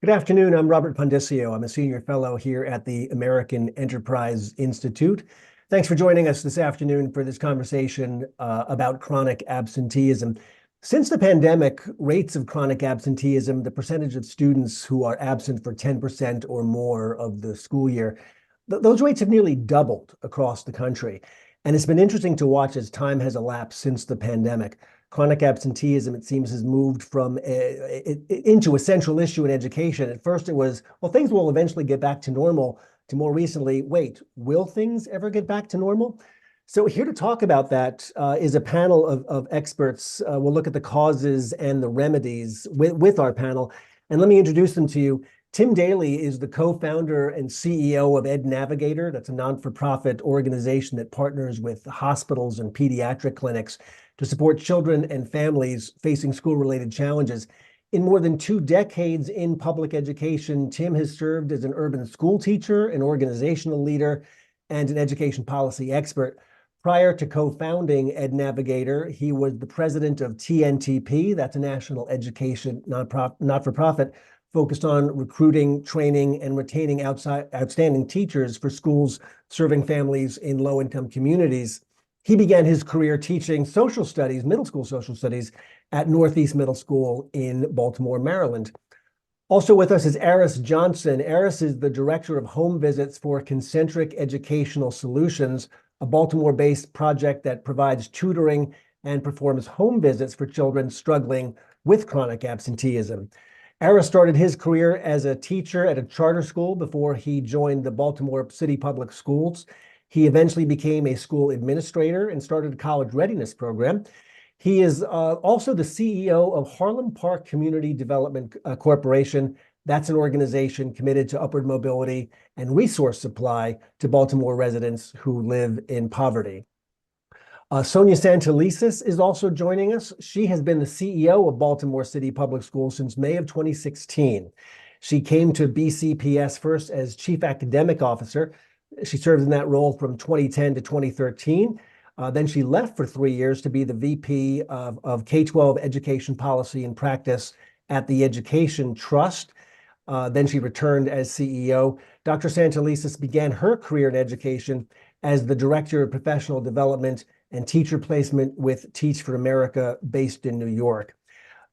Good afternoon. I'm Robert Pondiscio. I'm a senior fellow here at the American Enterprise Institute. Thanks for joining us this afternoon for this conversation about chronic absenteeism. Since the pandemic, rates of chronic absenteeism, the percentage of students who are absent for 10% or more of the school year, those rates have nearly doubled across the country. And it's been interesting to watch as time has elapsed since the pandemic. Chronic absenteeism, it seems, has moved into a central issue in education. At first it was, well, things will eventually get back to normal, to more recently, wait, will things ever get back to normal? So here to talk about that is a panel of experts. We'll look at the causes and the remedies with our panel. And let me introduce them to you. Tim Daly is the co-founder and CEO of EdNavigator. That's a non-for-profit organization that partners with hospitals and pediatric clinics to support children and families facing school-related challenges. In more than 2 decades in public education, Tim has served as an urban school teacher, an organizational leader, and an education policy expert. Prior to co-founding EdNavigator, he was the president of TNTP, that's a national education not-for-profit, focused on recruiting, training, and retaining outstanding teachers for schools serving families in low-income communities. He began his career teaching social studies, middle school social studies, at Northeast Middle School in Baltimore, Maryland. Also with us is Aaris Johnson. Aaris is the director of home visits for Concentric Educational Solutions, a Baltimore-based project that provides tutoring and performs home visits for children struggling with chronic absenteeism. Aaris started his career as a teacher at a charter school before he joined the Baltimore City Public Schools. He eventually became a school administrator and started a college readiness program. He is also the CEO of Harlem Park Community Development Corporation. That's an organization committed to upward mobility and resource supply to Baltimore residents who live in poverty. Sonja Santelises is also joining us. She has been the CEO of Baltimore City Public Schools since May of 2016. She came to BCPS first as Chief Academic Officer. She served in that role from 2010 to 2013. Then she left for 3 years to be the VP of K-12 Education Policy and Practice at the Education Trust. Then she returned as CEO. Dr. Santelises began her career in education as the Director of Professional Development and Teacher Placement with Teach for America, based in New York.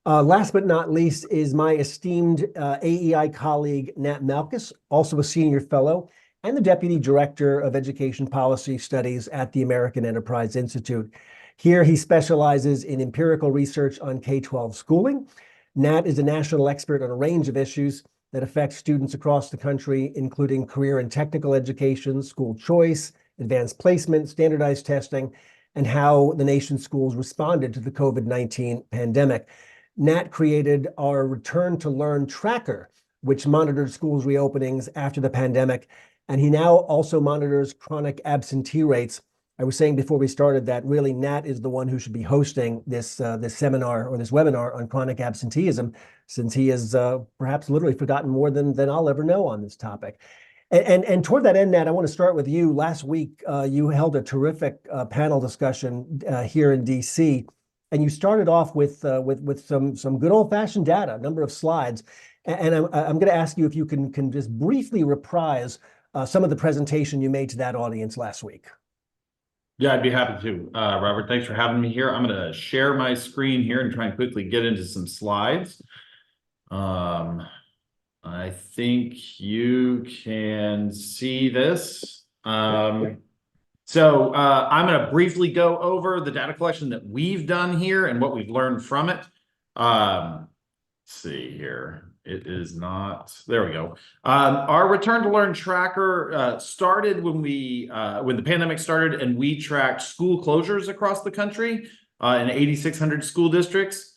Last but not least is my esteemed AEI colleague, Nat Malkus, also a senior fellow and the Deputy Director of Education Policy Studies at the American Enterprise Institute. Here he specializes in empirical research on K-12 schooling. Nat is a national expert on a range of issues that affect students across the country, including career and technical education, school choice, advanced placement, standardized testing, and how the nation's schools responded to the COVID-19 pandemic. Nat created our Return to Learn tracker, which monitored schools reopenings after the pandemic, and he now also monitors chronic absentee rates. I was saying before we started that really Nat is the one who should be hosting this seminar or this webinar on chronic absenteeism, since he has perhaps literally forgotten more than I'll ever know on this topic. And toward that end, Nat, I want to start with you. Last week, you held a terrific panel discussion here in DC, and you started off with some good old-fashioned data, a number of slides. And I'm going to ask you if you can just briefly reprise some of the presentation you made to that audience last week. Yeah, I'd be happy to. Robert, thanks for having me here. I'm going to share my screen here and try and quickly get into some slides. I think you can see this. I'm going to briefly go over the data collection that we've done here and what we've learned from it. Let's see here. It is not, there we go. Our Return to Learn tracker started when the pandemic started, and we tracked school closures across the country in 8,600 school districts.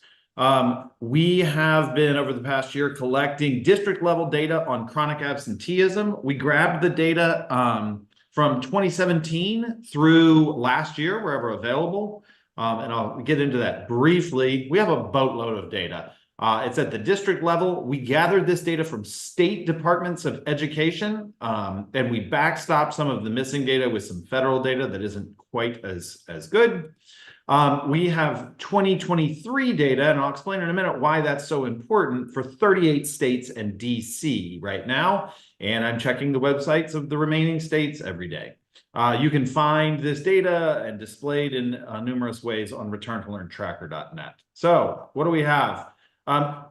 We have been, over the past year, collecting district-level data on chronic absenteeism. We grabbed the data from 2017 through last year, wherever available, and I'll get into that briefly. We have a boatload of data. It's at the district level. We gathered this data from state departments of education, and we backstopped some of the missing data with some federal data that isn't quite as good. We have 2023 data, and I'll explain in a minute why that's so important for 38 states and DC right now. And I'm checking the websites of the remaining states every day. You can find this data and displayed in numerous ways on returntolearntracker.net. So what do we have?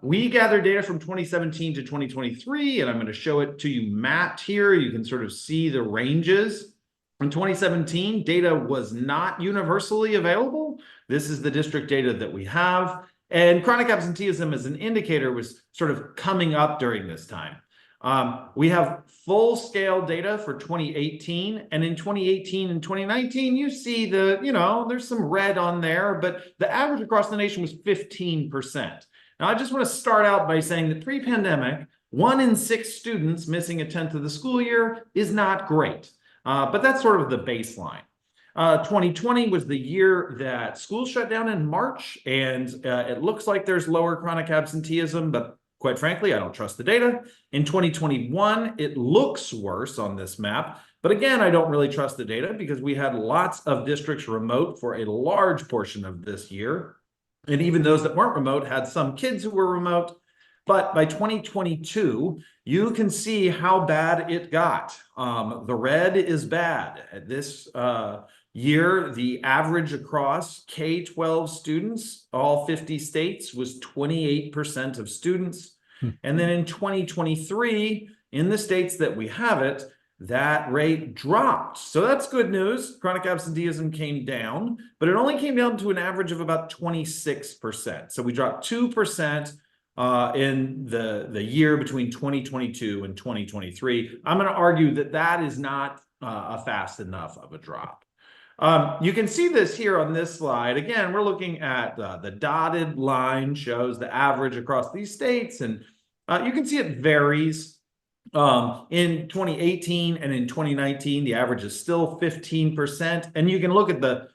We gathered data from 2017 to 2023, and I'm going to show it to you mapped here. You can sort of see the ranges. In 2017, data was not universally available. This is the district data that we have. And chronic absenteeism as an indicator was sort of coming up during this time. We have full-scale data for 2018, and in 2018 and 2019, you see there's some red on there, but the average across the nation was 15%. Now, I just want to start out by saying that pre-pandemic, 1 in 6 students missing a tenth of the school year is not great. But that's sort of the baseline. 2020 was the year that schools shut down in March, and it looks like there's lower chronic absenteeism, but quite frankly, I don't trust the data. In 2021, it looks worse on this map, but again, I don't really trust the data because we had lots of districts remote for a large portion of this year, and even those that weren't remote had some kids who were remote. But by 2022, you can see how bad it got. The red is bad. This year, the average across K-12 students, all 50 states, was 28% of students. And then in 2023, in the states that we have it, that rate dropped. So that's good news. Chronic absenteeism came down, but it only came down to an average of about 26%. So we dropped 2%. In the year between 2022 and 2023. I'm going to argue that that is not a fast enough of a drop. You can see this here on this slide. Again, we're looking at the dotted line shows the average across these states, and you can see it varies. In 2018 and in 2019, the average is still 15%, and you can look at the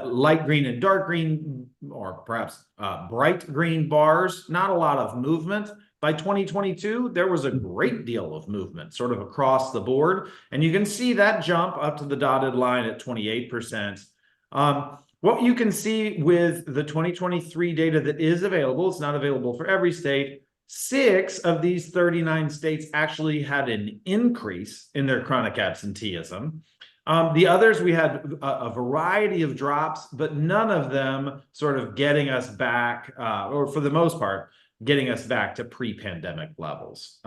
light green and dark green, or perhaps bright green bars, not a lot of movement. By 2022, there was a great deal of movement sort of across the board. And you can see that jump up to the dotted line at 28%. What you can see with the 2023 data that is available, it's not available for every state. 6 of these 39 states actually had an increase in their chronic absenteeism. The others, we had a variety of drops, but none of them sort of getting us back, or for the most part, getting us back to pre-pandemic levels.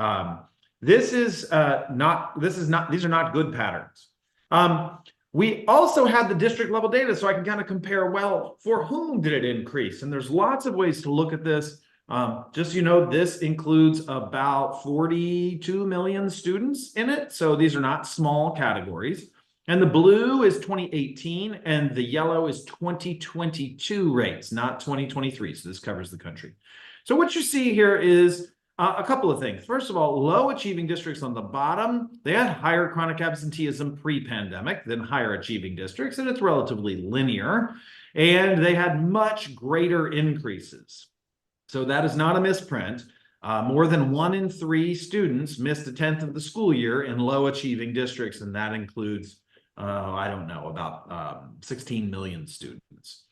These are not good patterns. We also had the district level data, so I can kind of compare, well, for whom did it increase? And there's lots of ways to look at this. Just so you know, this includes about 42 million students in it. So these are not small categories. And the blue is 2018, and the yellow is 2022 rates, not 2023. So this covers the country. So what you see here is a couple of things. First of all, low achieving districts on the bottom, they had higher chronic absenteeism pre-pandemic than higher achieving districts, and it's relatively linear. And they had much greater increases. So that is not a misprint. More than 1 in 3 students missed a tenth of the school year in low achieving districts, and that includes I don't know, about 16 million students.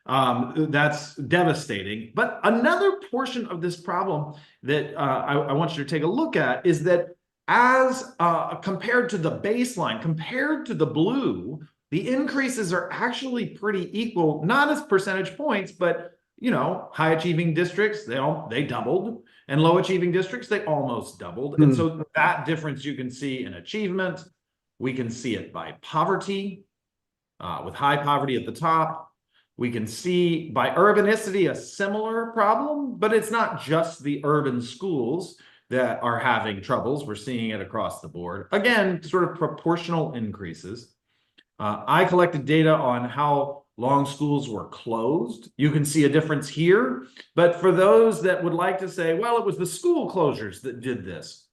That's devastating. But another portion of this problem that I want you to take a look at is that as compared to the baseline, compared to the blue, the increases are actually pretty equal, not as percentage points, but high achieving districts, they doubled, and low achieving districts, they almost doubled. And so that difference you can see in achievement. We can see it by poverty, with high poverty at the top. We can see by urbanicity a similar problem, but it's not just the urban schools that are having troubles. We're seeing it across the board. Again, sort of proportional increases. I collected data on how long schools were closed. You can see a difference here. But for those that would like to say, well, it was the school closures that did this,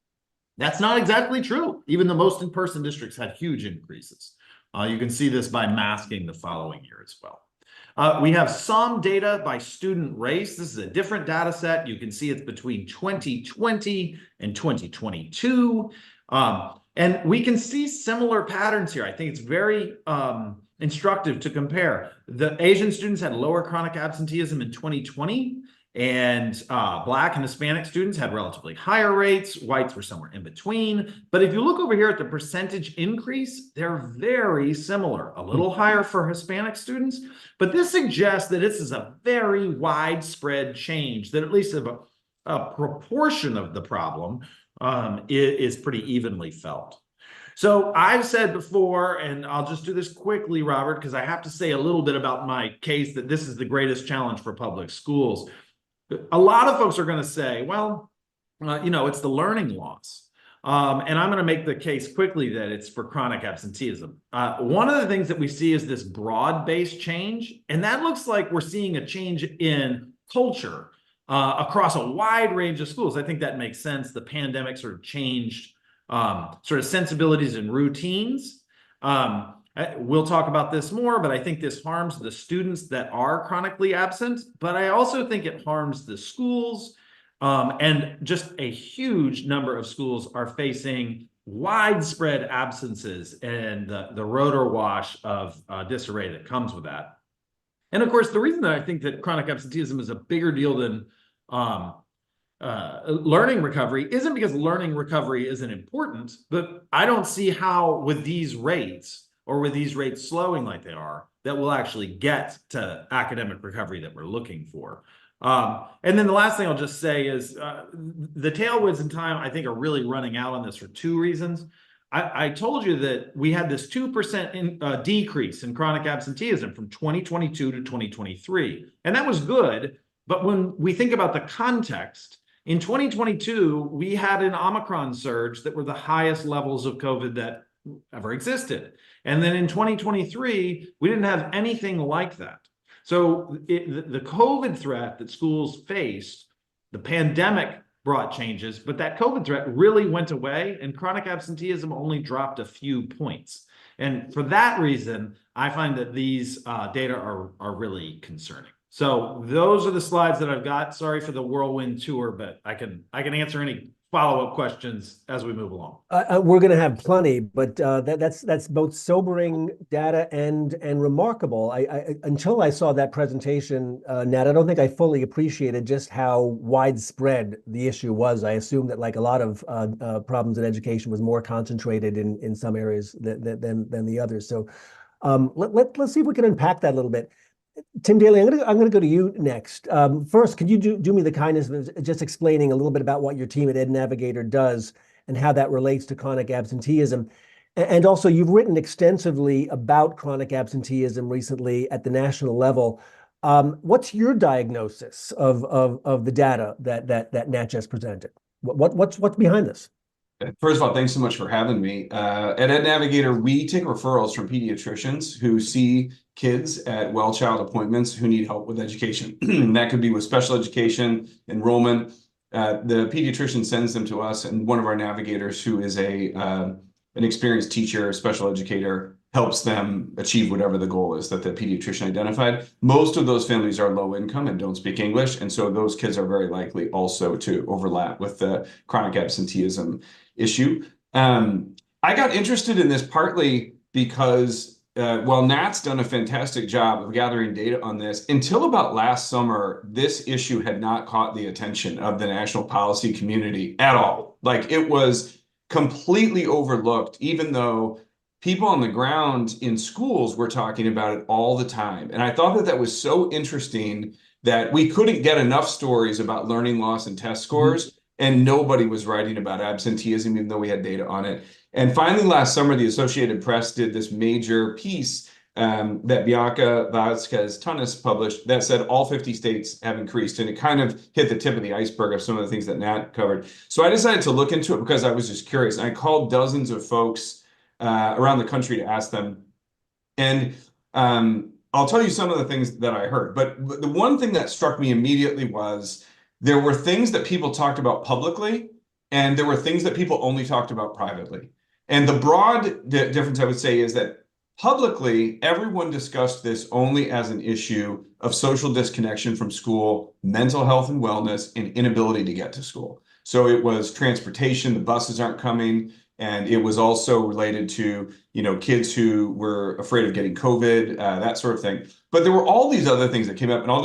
that's not exactly true. Even the most in-person districts had huge increases. You can see this by masking the following year as well. We have some data by student race. This is a different data set. You can see it's between 2020 and 2022. And we can see similar patterns here. I think it's very instructive to compare. The Asian students had lower chronic absenteeism in 2020, and Black and Hispanic students had relatively higher rates. Whites were somewhere in between. But if you look over here at the percentage increase, they're very similar. A little higher for Hispanic students, but this suggests that this is a very widespread change, that at least a proportion of the problem is pretty evenly felt. So I've said before, and I'll just do this quickly, Robert, because I have to say a little bit about my case that this is the greatest challenge for public schools. A lot of folks are going to say, well, it's the learning loss. And I'm going to make the case quickly that it's for chronic absenteeism. One of the things that we see is this broad-based change, and that looks like we're seeing a change in culture across a wide range of schools. I think that makes sense. The pandemic sort of changed sort of sensibilities and routines. We'll talk about this more, but I think this harms the students that are chronically absent, but I also think it harms the schools, and just a huge number of schools are facing widespread absences and the rotor wash of disarray that comes with that. And of course, the reason that I think that chronic absenteeism is a bigger deal than learning recovery isn't because learning recovery isn't important, but I don't see how with these rates, or with these rates slowing like they are, that we'll actually get to academic recovery that we're looking for. And then the last thing I'll just say is the tailwinds in time, I think, are really running out on this for two reasons. I told you that we had this 2% decrease in chronic absenteeism from 2022 to 2023, and that was good. But when we think about the context, in 2022, we had an Omicron surge that were the highest levels of COVID that ever existed. And then in 2023, we didn't have anything like that. So the COVID threat that schools faced, the pandemic brought changes, but that COVID threat really went away, and chronic absenteeism only dropped a few points. And for that reason, I find that these data are really concerning. So those are the slides that I've got. Sorry for the whirlwind tour, but I can answer any follow-up questions as we move along. We're going to have plenty, but that's both sobering data and remarkable. Until I saw that presentation, Nat, I don't think I fully appreciated just how widespread the issue was. I assumed that, like a lot of problems in education, was more concentrated in some areas than the others. So let's see if we can unpack that a little bit. Tim Daly, I'm going to go to you next. First, could you do me the kindness of just explaining a little bit about what your team at EdNavigator does and how that relates to chronic absenteeism? And also, you've written extensively about chronic absenteeism recently at the national level. What's your diagnosis of the data that Nat just presented? What's behind this? First of all, thanks so much for having me. At EdNavigator, we take referrals from pediatricians who see kids at well-child appointments who need help with education. That could be with special education, enrollment. The pediatrician sends them to us, and one of our navigators, who is an experienced teacher, special educator, helps them achieve whatever the goal is that the pediatrician identified. Most of those families are low income and don't speak English, and so those kids are very likely also to overlap with the chronic absenteeism issue. I got interested in this partly because while Nat's done a fantastic job of gathering data on this, until about last summer, this issue had not caught the attention of the national policy community at all. Like, it was completely overlooked, even though people on the ground in schools were talking about it all the time. And I thought that was so interesting that we couldn't get enough stories about learning loss and test scores, and nobody was writing about absenteeism, even though we had data on it. And finally, last summer, the Associated Press did this major piece that Bianca Vazquez-Tunis published that said all 50 states have increased, and it kind of hit the tip of the iceberg of some of the things that Nat covered. So I decided to look into it because I was just curious. And I called dozens of folks around the country to ask them. And I'll tell you some of the things that I heard. But the one thing that struck me immediately was there were things that people talked about publicly, and there were things that people only talked about privately. And the broad difference, I would say, is that publicly, everyone discussed this only as an issue of social disconnection from school, mental health and wellness, and inability to get to school. So it was transportation, the buses aren't coming, And it was also related to, kids who were afraid of getting COVID, that sort of thing. But there were all these other things that came up, and I'll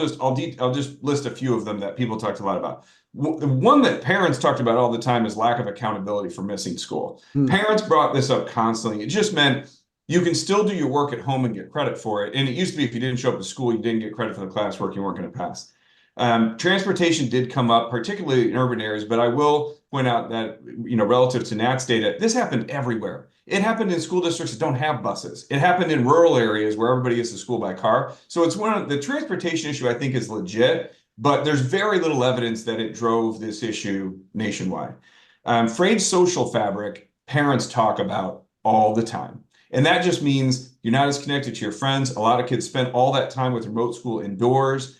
just list a few of them that people talked a lot about. The one that parents talked about all the time is lack of accountability for missing school. Parents brought this up constantly. It just meant you can still do your work at home and get credit for it. And it used to be if you didn't show up to school, you didn't get credit for the classwork, you weren't going to pass. Transportation did come up, particularly in urban areas, but I will point out that, relative to Nat's data, this happened everywhere. It happened in school districts that don't have buses. It happened in rural areas where everybody gets to school by car. So it's the transportation issue, I think, is legit, but there's very little evidence that it drove this issue nationwide. Frayed social fabric, parents talk about all the time. And that just means you're not as connected to your friends. A lot of kids spend all that time with remote school indoors.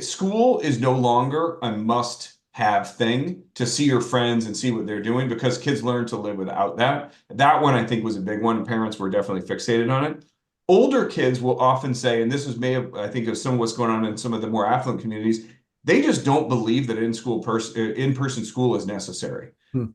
School is no longer a must-have thing to see your friends and see what they're doing, because kids learn to live without that. That one, I think, was a big one, and parents were definitely fixated on it. Older kids will often say, and this is I think of some of what's going on in some of the more affluent communities, they just don't believe that in-person school is necessary.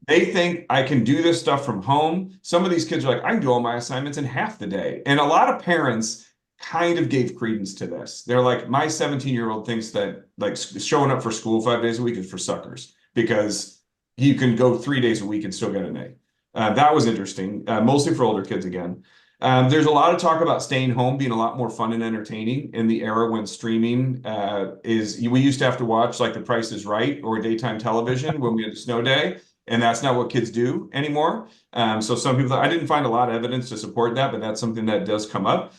They think I can do this stuff from home. Some of these kids are like, I can do all my assignments in half the day. And a lot of parents kind of gave credence to this. They're like, my 17-year-old thinks that like showing up for school 5 days a week is for suckers, because you can go 3 days a week and still get an A. That was interesting, mostly for older kids again. There's a lot of talk about staying home being a lot more fun and entertaining in the era when streaming we used to have to watch like The Price is Right or daytime television when we had a snow day. And that's not what kids do anymore. So some people, I didn't find a lot of evidence to support that, but that's something that does come up.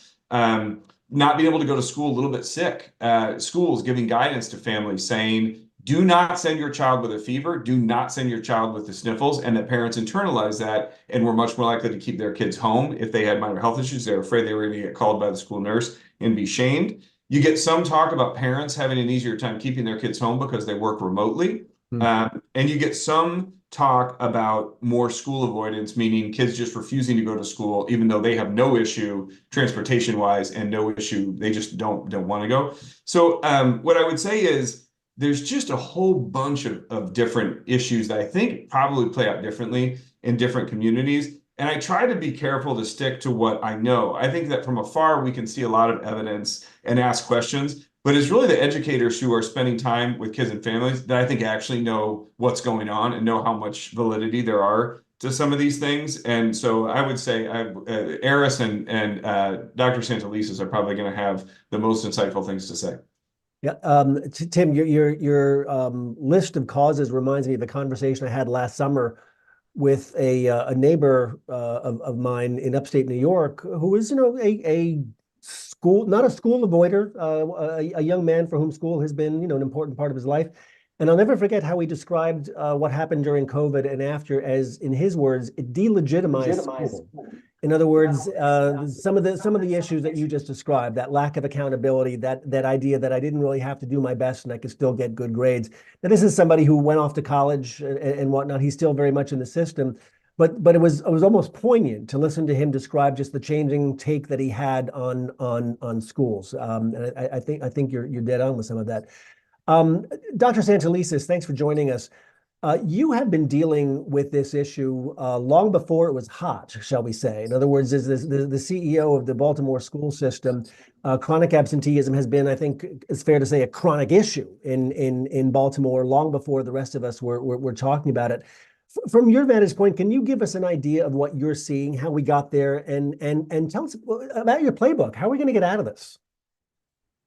Not being able to go to school a little bit sick. Schools giving guidance to families saying, do not send your child with a fever, do not send your child with the sniffles, and that parents internalize that and were much more likely to keep their kids home if they had minor health issues. They were afraid they were going to get called by the school nurse and be shamed. You get some talk about parents having an easier time keeping their kids home because they work remotely. And you get some talk about more school avoidance, meaning kids just refusing to go to school, even though they have no issue transportation wise and no issue, they just don't want to go. So what I would say is there's just a whole bunch of different issues that I think probably play out differently in different communities. And I try to be careful to stick to what I know. I think that from afar, we can see a lot of evidence and ask questions. But it's really the educators who are spending time with kids and families that I think actually know what's going on and know how much validity there are to some of these things. And so I would say Eris and Dr. Santelises are probably going to have the most insightful things to say. Yeah, Tim, your list of causes reminds me of a conversation I had last summer with a neighbor of mine in upstate New York, who is, a not a school avoider, a young man for whom school has been, an important part of his life. And I'll never forget how he described what happened during COVID and after as, in his words, it delegitimized school. In other words, some of the issues that you just described, that lack of accountability, that idea that I didn't really have to do my best and I could still get good grades. Now, this is somebody who went off to college and whatnot. He's still very much in the system. But it was almost poignant to listen to him describe just the changing take that he had on schools. And I think you're dead on with some of that. Dr. Santelises, thanks for joining us. You have been dealing with this issue long before it was hot, shall we say. In other words, as the CEO of the Baltimore school system, chronic absenteeism has been, I think it's fair to say, a chronic issue in Baltimore long before the rest of us were talking about it. From your vantage point, can you give us an idea of what you're seeing, how we got there, and tell us about your playbook? How are we going to get out of this?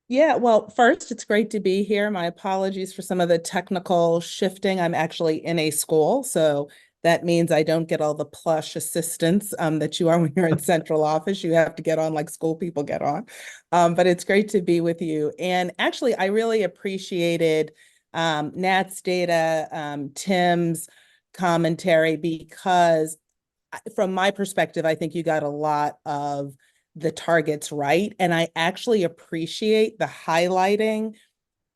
Yeah, well, first, it's great to be here. My apologies for some of the technical shifting. I'm actually in a school, so that means I don't get all the plush assistance that you are when you're in central office. You have to get on like school people get on. But it's great to be with you. And actually, I really appreciated Nat's data, Tim's commentary, because from my perspective, I think you got a lot of the targets right. And I actually appreciate the highlighting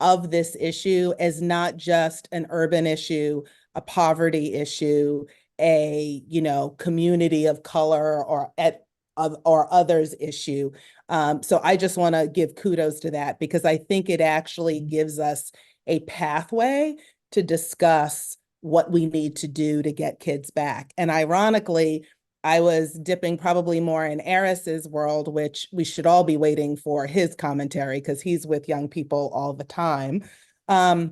of this issue as not just an urban issue, a poverty issue, a community of color or others issue. So I just want to give kudos to that, because I think it actually gives us a pathway to discuss what we need to do to get kids back. And ironically, I was dipping probably more in Eris's world, which we should all be waiting for his commentary because he's with young people all the time. But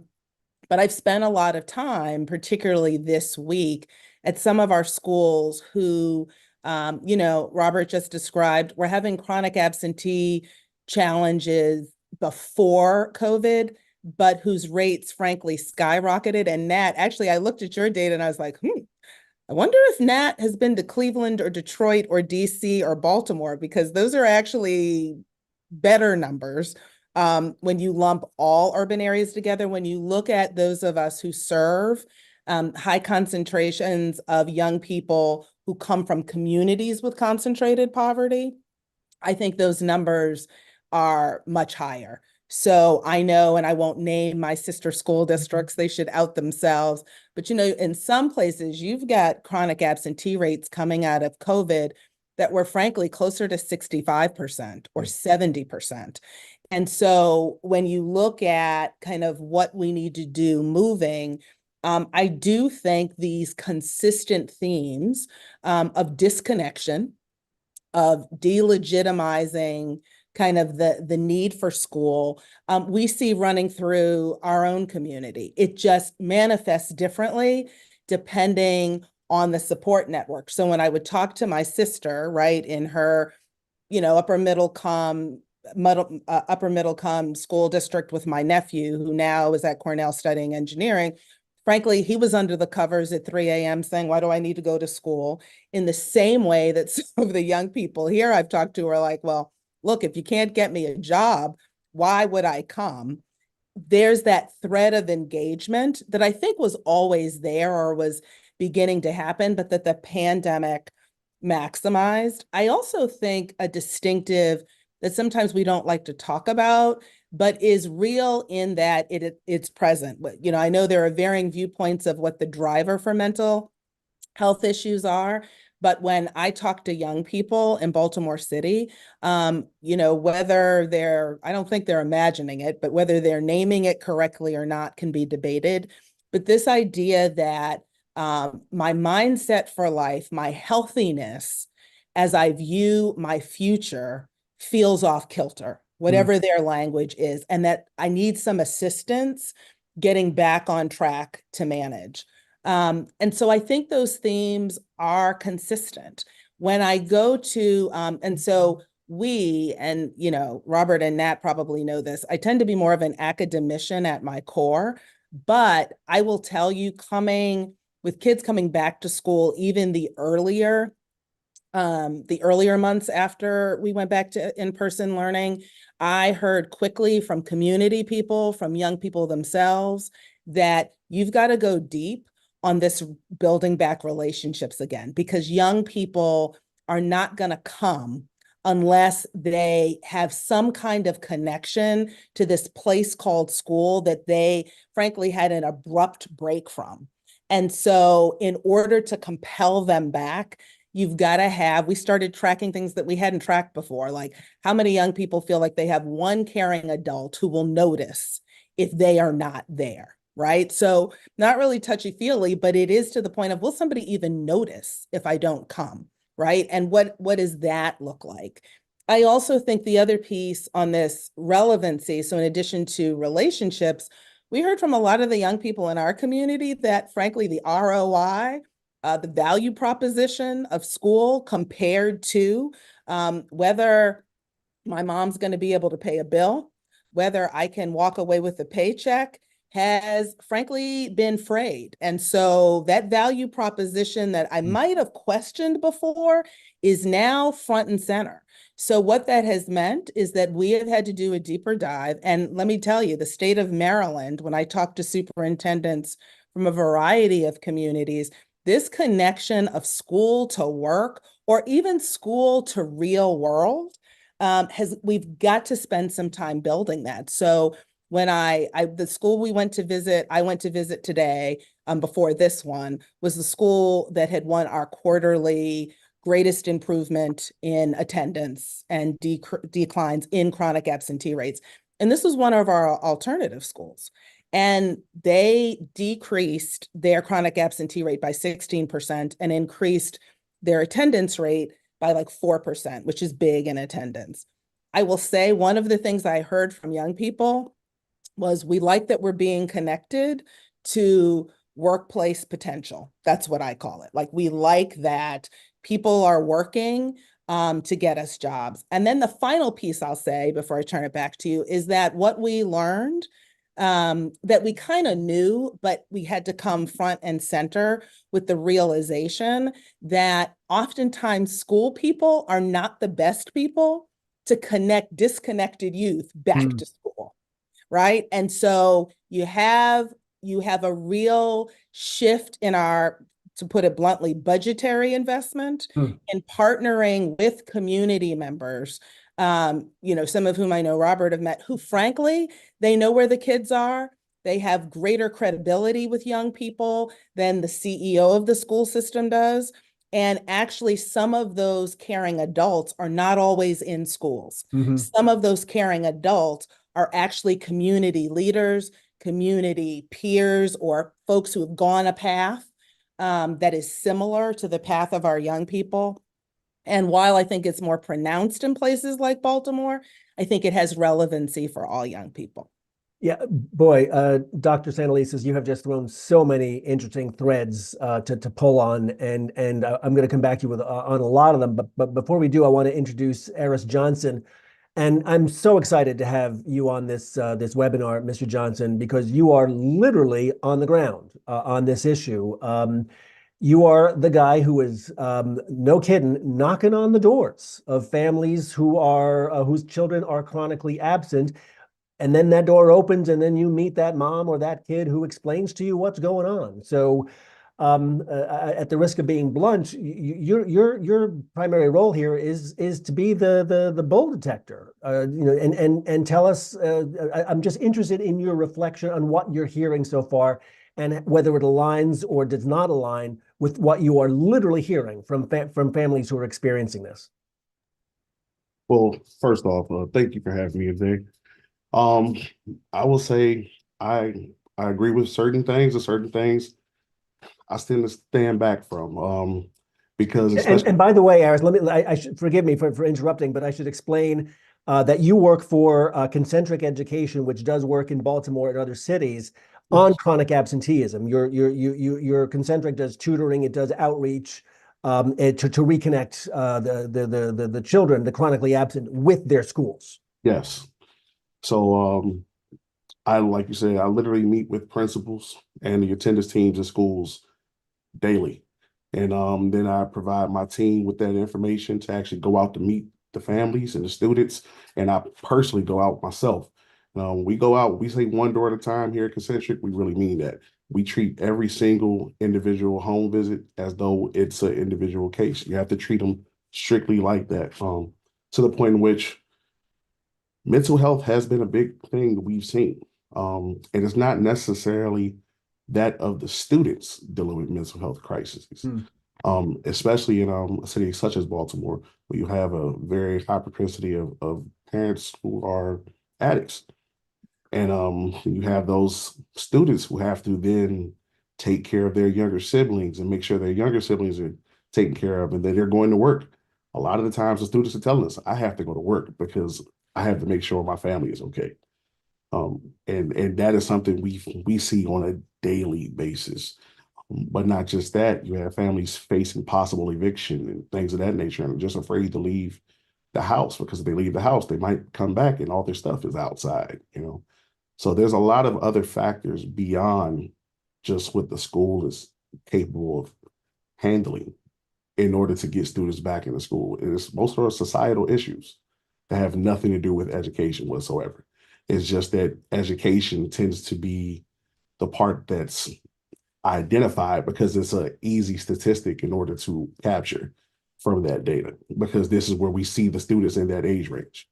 I've spent a lot of time, particularly this week, at some of our schools who, Robert just described, we're having chronic absentee challenges before COVID, but whose rates frankly skyrocketed. And Nat, actually, I looked at your data and I was like, I wonder if Nat has been to Cleveland or Detroit or DC or Baltimore, because those are actually better numbers when you lump all urban areas together. When you look at those of us who serve high concentrations of young people who come from communities with concentrated poverty, I think those numbers are much higher. So I know, and I won't name my sister school districts, they should out themselves. But, in some places, you've got chronic absentee rates coming out of COVID that were frankly closer to 65% or 70%. And so when you look at kind of what we need to do moving, I do think these consistent themes of disconnection, of delegitimizing kind of the need for school, we see running through our own community. It just manifests differently depending on the support network. So when I would talk to my sister, right, in her, upper middle school district with my nephew, who now is at Cornell studying engineering, frankly, he was under the covers at 3 a.m. saying, why do I need to go to school? In the same way that some of the young people here I've talked to are like, well, look, if you can't get me a job, why would I come? There's that thread of engagement that I think was always there or was beginning to happen, but that the pandemic maximized. I also think a distinctive that sometimes we don't like to talk about, but is real in that it's present. I know there are varying viewpoints of what the driver for mental health issues are, but when I talk to young people in Baltimore City, whether I don't think they're imagining it, but whether they're naming it correctly or not can be debated. But this idea that my mindset for life, my healthiness, as I view my future, feels off kilter, whatever their language is, and that I need some assistance getting back on track to manage. And so I think those themes are consistent. When I go to, and so we, and Robert and Nat probably know this, I tend to be more of an academician at my core, but I will tell you, with kids coming back to school, even the earlier months after we went back to in-person learning, I heard quickly from community people, from young people themselves, that you've got to go deep on this building back relationships again, because young people are not going to come unless they have some kind of connection to this place called school that they frankly had an abrupt break from. And so in order to compel them back, you've got to we started tracking things that we hadn't tracked before, like how many young people feel like they have one caring adult who will notice if they are not there, right? So not really touchy-feely, but it is to the point of, will somebody even notice if I don't come, right? And what does that look like? I also think the other piece on this relevancy, so in addition to relationships, we heard from a lot of the young people in our community that frankly, the ROI, the value proposition of school compared to whether my mom's going to be able to pay a bill, whether I can walk away with a paycheck, has frankly been frayed. And so that value proposition that I might have questioned before is now front and center. So what that has meant is that we have had to do a deeper dive. And let me tell you, the state of Maryland, when I talk to superintendents from a variety of communities, this connection of school to work or even school to real world we've got to spend some time building that. So when the school I went to visit today, before this one, was the school that had won our quarterly greatest improvement in attendance and declines in chronic absentee rates. And this was one of our alternative schools. And they decreased their chronic absentee rate by 16% and increased their attendance rate by like 4%, which is big in attendance. I will say one of the things I heard from young people was, we like that we're being connected to workplace potential. That's what I call it. Like, we like that people are working to get us jobs. And then the final piece I'll say before I turn it back to you is that what we learned that we kind of knew, but we had to come front and center with the realization that oftentimes school people are not the best people to connect disconnected youth back to school, right? And so you have a real shift in our, to put it bluntly, budgetary investment in partnering with community members, some of whom I know Robert have met, who frankly, they know where the kids are. They have greater credibility with young people than the CEO of the school system does. And actually, some of those caring adults are not always in schools. Some of those caring adults are actually community leaders, community peers, or folks who have gone a path that is similar to the path of our young people. And while I think it's more pronounced in places like Baltimore, I think it has relevancy for all young people. Yeah, boy, Dr. Santelises, you have just thrown so many interesting threads to pull on, and I'm going to come back to you with on a lot of them. But before we do, I want to introduce Aaris Johnson, and I'm so excited to have you on this webinar, Mr. Johnson, because you are literally on the ground on this issue. You are the guy who is, no kidding, knocking on the doors of families who are whose children are chronically absent. And then that door opens, and then you meet that mom or that kid who explains to you what's going on. So, at the risk of being blunt, your primary role here is to be the bull detector, and tell us. I'm just interested in your reflection on what you're hearing so far, and whether it aligns or does not align with what you are literally hearing from families who are experiencing this. Well, first off, thank you for having me today. I will say I agree with certain things, and certain things I still stand back from. Because and by the way, Aaris, I should forgive me for interrupting, but I should explain that you work for Concentric Education, which does work in Baltimore and other cities on chronic absenteeism. Your Concentric does tutoring, it does outreach to reconnect the children, the chronically absent, with their schools. Yes. So like you said, I literally meet with principals and the attendance teams in schools daily. And then I provide my team with that information to actually go out to meet the families and the students. And I personally go out myself. We go out, we say one door at a time here at Concentric. We really mean that. We treat every single individual home visit as though it's an individual case. You have to treat them strictly like that, to the point in which mental health has been a big thing we've seen. And it's not necessarily that of the students dealing with mental health crises, especially in a city such as Baltimore, where you have a very high propensity of parents who are addicts. And you have those students who have to then take care of their younger siblings and make sure their younger siblings are taken care of, and then they're going to work. A lot of the times the students are telling us, I have to go to work because I have to make sure my family is okay. And that is something we see on a daily basis. But not just that, you have families facing possible eviction and things of that nature, and just afraid to leave the house, because if they leave the house, they might come back and all their stuff is outside, So there's a lot of other factors beyond just what the school is capable of handling in order to get students back into school. It's most of our societal issues that have nothing to do with education whatsoever. It's just that education tends to be the part that's identified because it's an easy statistic in order to capture from that data, because this is where we see the students in that age range.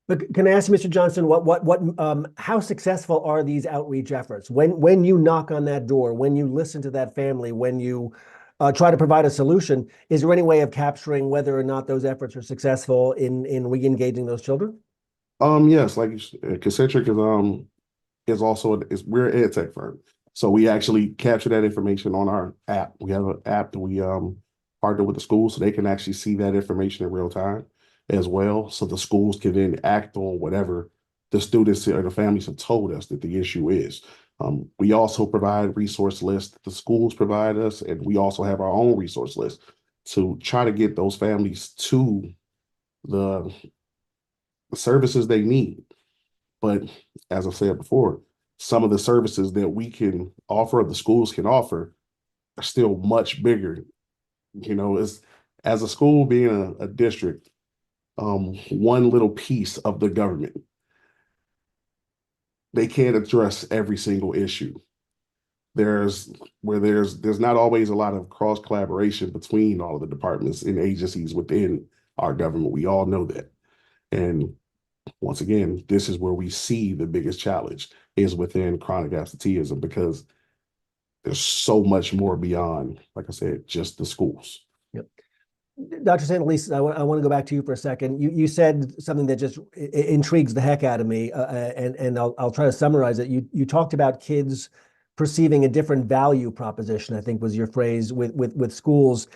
But can I ask you, Mr. Johnson, how successful are these outreach efforts? When you knock on that door, when you listen to that family, when you try to provide a solution, is there any way of capturing whether or not those efforts are successful in re-engaging those children? Yes, like Concentric is is also, we're an ed tech firm. So we actually capture that information on our app. We have an app that we partner with the schools so they can actually see that information in real time as well. So the schools can then act on whatever the students or the families have told us that the issue is. We also provide resource lists that the schools provide us, and we also have our own resource list to try to get those families to the services they need. But as I said before, some of the services that we can offer, the schools can offer, are still much bigger. You know, as a school being a district, one little piece of the government, they can't address every single issue. There's not always a lot of cross collaboration between all of the departments and agencies within our government. We all know that. And once again, this is where we see the biggest challenge is within chronic absenteeism, because there's so much more beyond, like I said, just the schools. Yep. Dr. Santelises, I want to go back to you for a second. You said something that just intrigues the heck out of me, and I'll try to summarize it. You talked about kids perceiving a different value proposition, I think was your phrase, with schools.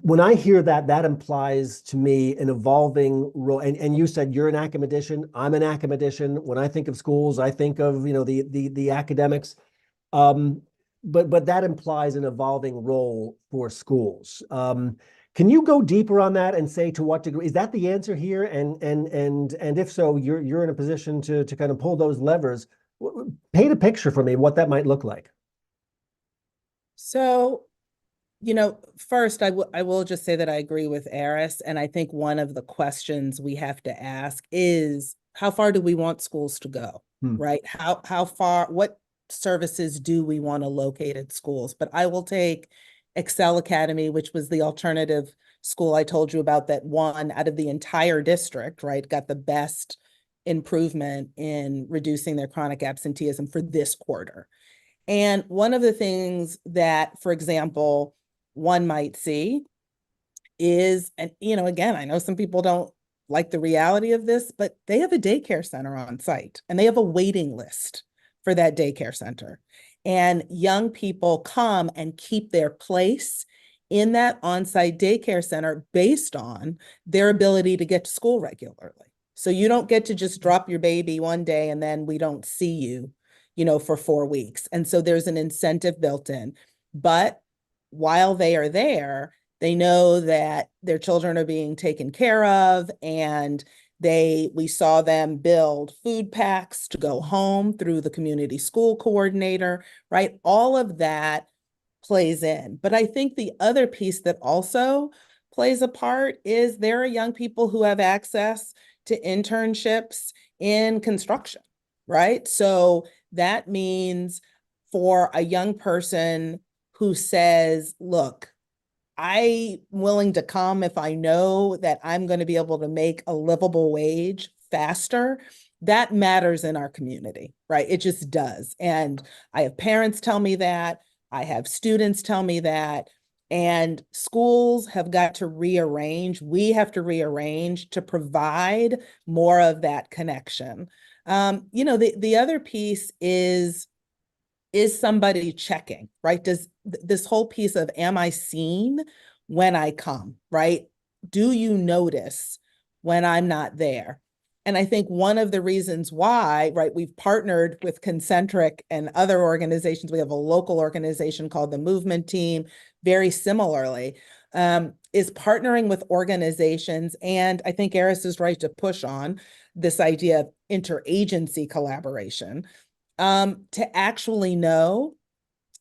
When I hear that, that implies to me an evolving role. And you said you're an academician, I'm an academician. When I think of schools, I think of, you know, the academics. But that implies an evolving role for schools. Can you go deeper on that and say to what degree is that the answer here? And if so, you're in a position to kind of pull those levers. Paint a picture for me what that might look like. So, you know, first, I will just say that I agree with Eris, and I think one of the questions we have to ask is, how far do we want schools to go, right? How far, what services do we want to locate at schools? But I will take Excel Academy, which was the alternative school I told you about that won out of the entire district, right? Got the best improvement in reducing their chronic absenteeism for this quarter. And one of the things that, for example, one might see is, and you know, again, I know some people don't like the reality of this, but they have a daycare center on site and they have a waiting list for that daycare center. And young people come and keep their place in that on-site daycare center based on their ability to get to school regularly. So you don't get to just drop your baby one day and then we don't see you, you know, for 4 weeks. And so there's an incentive built in. But while they are there, they know that their children are being taken care of, and we saw them build food packs to go home through the community school coordinator, right? All of that plays in. But I think the other piece that also plays a part is there are young people who have access to internships in construction, right? So that means for a young person who says, look, I'm willing to come if I know that I'm going to be able to make a livable wage faster, that matters in our community, right? It just does. And I have parents tell me that, I have students tell me that, and schools have got to rearrange. We have to rearrange to provide more of that connection. You know, the other piece is somebody checking, right? Does this whole piece of, am I seen when I come, right? Do you notice when I'm not there? And I think one of the reasons why, right, we've partnered with Concentric and other organizations. We have a local organization called the Movement Team, very similarly, is partnering with organizations. And I think Eris is right to push on this idea of interagency collaboration, to actually know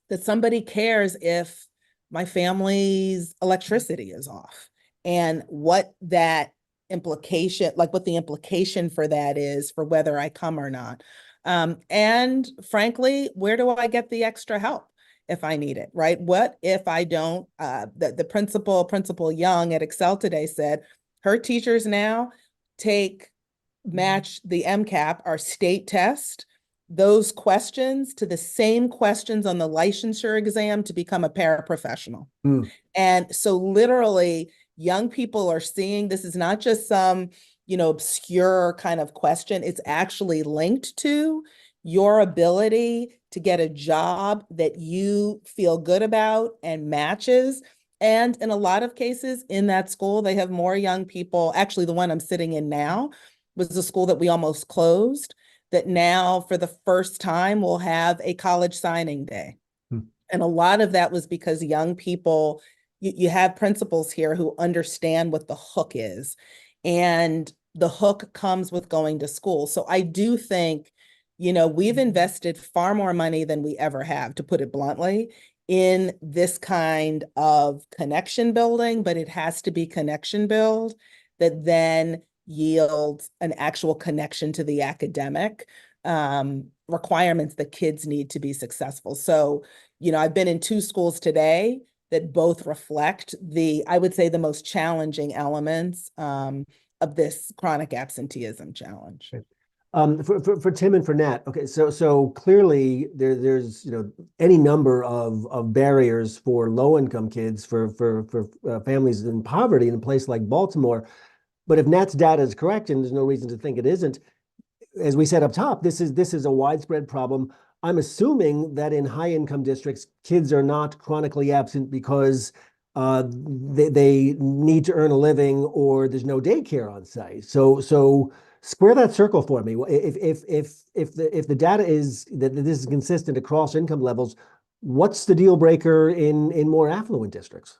that somebody cares if my family's electricity is off, and what that implication, like what the implication for that is for whether I come or not. And frankly, where do I get the extra help if I need it, right? What if I don't? The Principal Young at Excel today said her teachers now match the MCAP, our state test, those questions to the same questions on the licensure exam to become a paraprofessional. And so literally young people are seeing this is not just some, you know, obscure kind of question. It's actually linked to your ability to get a job that you feel good about and matches. And in a lot of cases in that school, they have more young people. Actually, the one I'm sitting in now was the school that we almost closed, that now for the first time will have a college signing day. And a lot of that was because young people, you have principals here who understand what the hook is. And the hook comes with going to school. So I do think, we've invested far more money than we ever have, to put it bluntly, in this kind of connection building, but it has to be connection build that then yields an actual connection to the academic requirements that kids need to be successful. So, I've been in 2 schools today that both reflect I would say, the most challenging elements of this chronic absenteeism challenge. For Tim and for Nat, okay, so clearly there's any number of barriers for low-income kids, for families in poverty in a place like Baltimore. But if Nat's data is correct, and there's no reason to think it isn't, as we said up top, this is a widespread problem. I'm assuming that in high-income districts, kids are not chronically absent because they need to earn a living or there's no daycare on site. So square that circle for me. If the data is that this is consistent across income levels, what's the deal breaker in more affluent districts?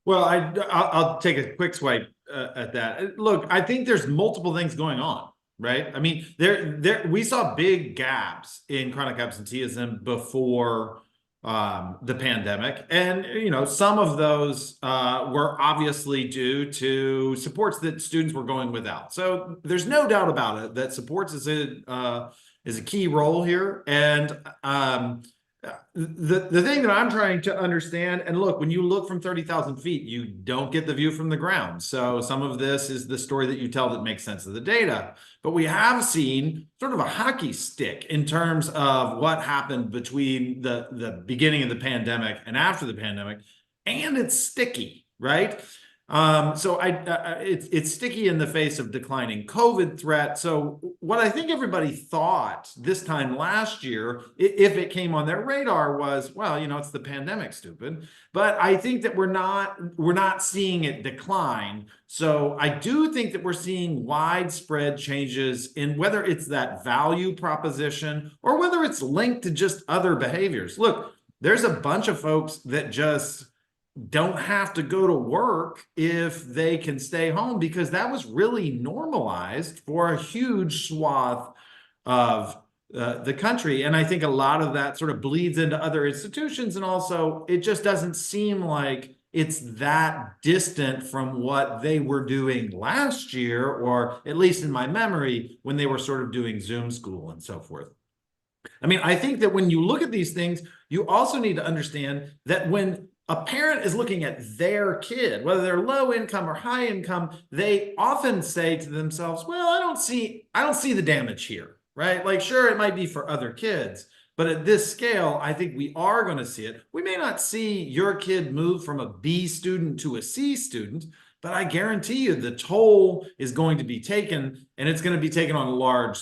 Well, I'll take a quick swipe at that. Look, I think there's multiple things going on, right? I mean, we saw big gaps in chronic absenteeism before the pandemic, and some of those were obviously due to supports that students were going without. So there's no doubt about it that supports is a key role here, and the thing that I'm trying to understand, and look, when you look from 30,000 feet, you don't get the view from the ground. So some of this is the story that you tell that makes sense of the data. But we have seen sort of a hockey stick in terms of what happened between the beginning of the pandemic and after the pandemic, and it's sticky, right? So it's sticky in the face of declining COVID threat. So what I think everybody thought this time last year, if it came on their radar, was, well, it's the pandemic, stupid. But I think that we're not seeing it decline. So I do think that we're seeing widespread changes in whether it's that value proposition or whether it's linked to just other behaviors. Look, there's a bunch of folks that just don't have to go to work if they can stay home, because that was really normalized for a huge swath of the country. And I think a lot of that sort of bleeds into other institutions. And also, it just doesn't seem like it's that distant from what they were doing last year, or at least in my memory, when they were sort of doing Zoom school and so forth. I mean, I think that when you look at these things, you also need to understand that when a parent is looking at their kid, whether they're low income or high income, they often say to themselves, well, I don't see the damage here, right? Like, sure, it might be for other kids, but at this scale, I think we are going to see it. We may not see your kid move from a B student to a C student, but I guarantee you the toll is going to be taken, and it's going to be taken on large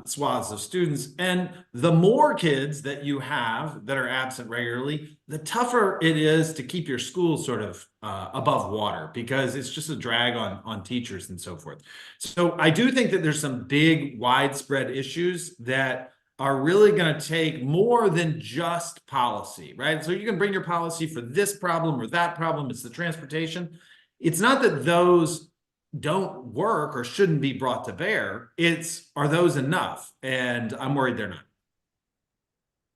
swaths of students. And the more kids that you have that are absent regularly, the tougher it is to keep your school sort of above water, because it's just a drag on teachers and so forth. So I do think that there's some big widespread issues that are really going to take more than just policy, right? So you can bring your policy for this problem or that problem. It's the transportation. It's not that those don't work or shouldn't be brought to bear. Are those enough? And I'm worried they're not.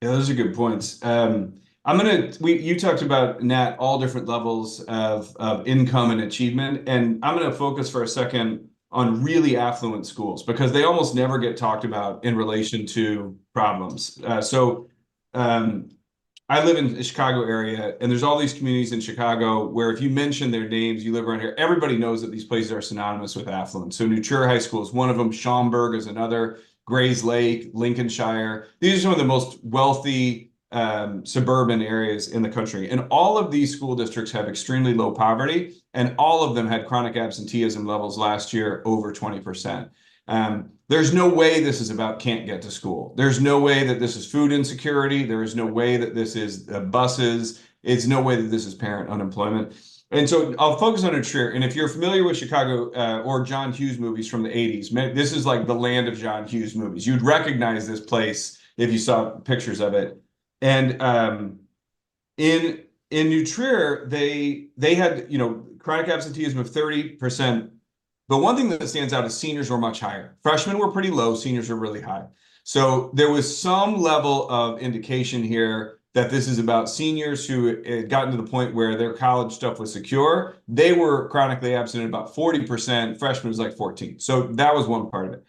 Yeah, those are good points. You talked about, Nat, all different levels of income and achievement. And I'm going to focus for a second on really affluent schools, because they almost never get talked about in relation to problems. I live in the Chicago area, and there's all these communities in Chicago where if you mention their names, you live around here, everybody knows that these places are synonymous with affluence. So New Trier High School is one of them. Schaumburg is another. Grays Lake, Lincolnshire. These are some of the most wealthy suburban areas in the country. And all of these school districts have extremely low poverty, and all of them had chronic absenteeism levels last year over 20%. There's no way this is about can't get to school. There's no way that this is food insecurity. There is no way that this is buses. It's no way that this is parent unemployment. And so I'll focus on Trier. And if you're familiar with Chicago or John Hughes movies from the 80s, this is like the land of John Hughes movies. You'd recognize this place if you saw pictures of it. And in New Trier, they had, you know, chronic absenteeism of 30%. But one thing that stands out is seniors were much higher. Freshmen were pretty low, seniors were really high. So there was some level of indication here that this is about seniors who had gotten to the point where their college stuff was secure. They were chronically absent at about 40%, freshmen was like 14. So that was one part of it.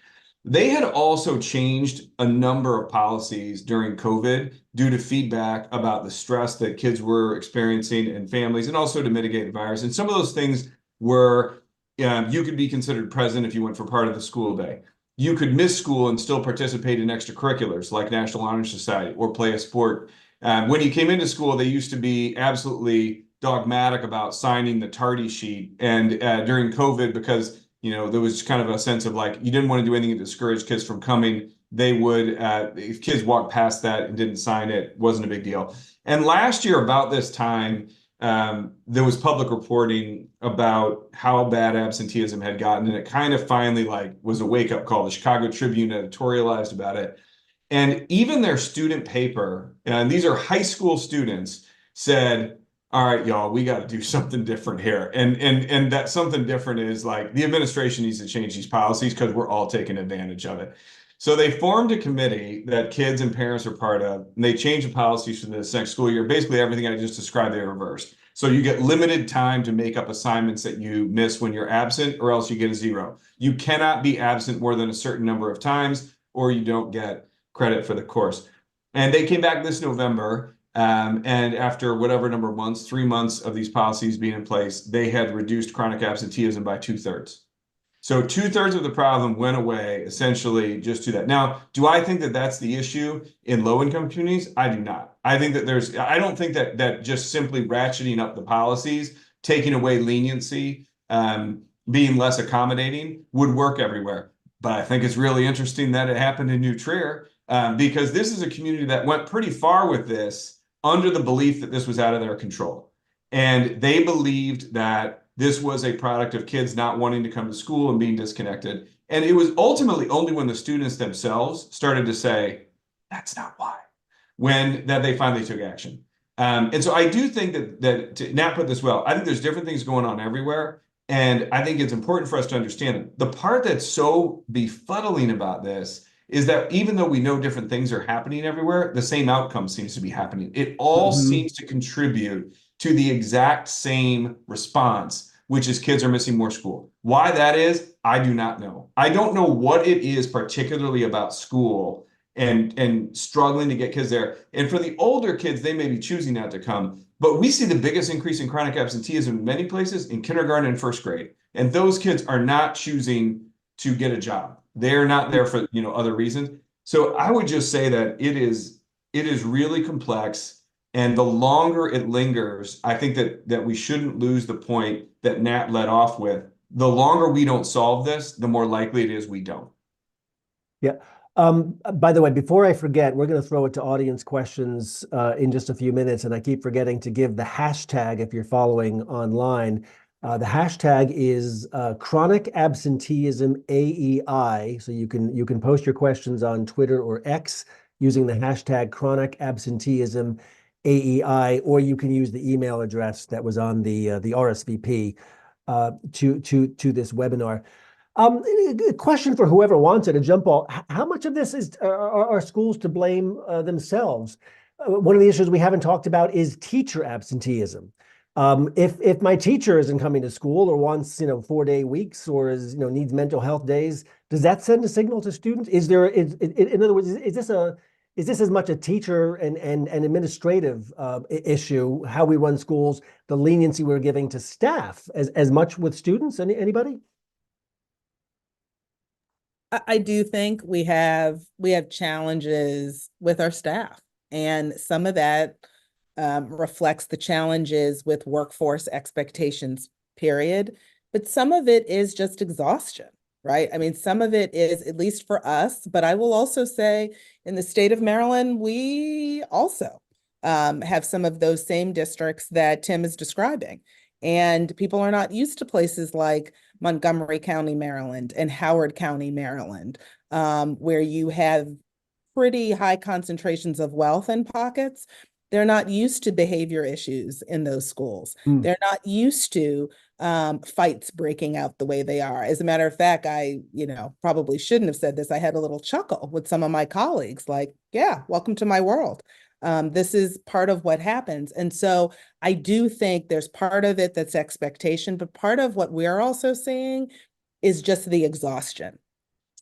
They had also changed a number of policies during COVID due to feedback about the stress that kids were experiencing and families, and also to mitigate the virus. And some of those things were, you could be considered present if you went for part of the school day. You could miss school and still participate in extracurriculars like National Honor Society or play a sport. When you came into school, they used to be absolutely dogmatic about signing the tardy sheet. And during COVID, because you know there was kind of a sense of like you didn't want to do anything to discourage kids from coming, they would, if kids walked past that and didn't sign it, wasn't a big deal. And last year, about this time, there was public reporting about how bad absenteeism had gotten, and it kind of finally like was a wake-up call. The Chicago Tribune editorialized about it. And even their student paper, and these are high school students, said, all right, y'all, we got to do something different here. And that something different is like the administration needs to change these policies because we're all taking advantage of it. So they formed a committee that kids and parents are part of, and they changed the policies for this next school year. Basically, everything I just described, they reversed. So you get limited time to make up assignments that you miss when you're absent, or else you get a 0. You cannot be absent more than a certain number of times, or you don't get credit for the course. And they came back this November, and after whatever number of months, 3 months of these policies being in place, they had reduced chronic absenteeism by 2/3. So 2/3 of the problem went away essentially just to that. Now, do I think that that's the issue in low-income communities? I do not. I think that I don't think that just simply ratcheting up the policies, taking away leniency, being less accommodating would work everywhere. But I think it's really interesting that it happened in New Trier, because this is a community that went pretty far with this under the belief that this was out of their control. And they believed that this was a product of kids not wanting to come to school and being disconnected. And it was ultimately only when the students themselves started to say, that's not why, that they finally took action. And so I do think that Nat put this well, I think there's different things going on everywhere. And I think it's important for us to understand the part that's so befuddling about this is that even though we know different things are happening everywhere, the same outcome seems to be happening. It all seems to contribute to the exact same response, which is kids are missing more school. Why that is, I do not know. I don't know what it is particularly about school and struggling to get kids there. And for the older kids, they may be choosing not to come. But we see the biggest increase in chronic absenteeism in many places in kindergarten and first grade. And those kids are not choosing to get a job. They're not there for other reasons. So I would just say that it is really complex. And the longer it lingers, I think that we shouldn't lose the point that Nat led off with. The longer we don't solve this, the more likely it is we don't. Yeah. By the way, before I forget, we're going to throw it to audience questions in just a few minutes, and I keep forgetting to give the hashtag if you're following online. The hashtag is chronic absenteeism AEI. So you can post your questions on Twitter or X using the hashtag chronic absenteeism AEI, or you can use the email address that was on the RSVP to this webinar. A question for whoever wants it, a jump ball. How much of this are schools to blame themselves? One of the issues we haven't talked about is teacher absenteeism. If my teacher isn't coming to school or wants 4-day weeks or needs mental health days, does that send a signal to students? In other words, is this as much a teacher and administrative issue, how we run schools, the leniency we're giving to staff, as much with students? Anybody? I do think we have challenges with our staff, and some of that reflects the challenges with workforce expectations, period. But some of it is just exhaustion, right? I mean, some of it is, at least for us, but I will also say in the state of Maryland, we also have some of those same districts that Tim is describing. And people are not used to places like Montgomery County, Maryland, and Howard County, Maryland, where you have pretty high concentrations of wealth in pockets. They're not used to behavior issues in those schools. They're not used to fights breaking out the way they are. As a matter of fact, I, probably shouldn't have said this. I had a little chuckle with some of my colleagues, like, yeah, welcome to my world. This is part of what happens. And so I do think there's part of it that's expectation, but part of what we're also seeing is just the exhaustion.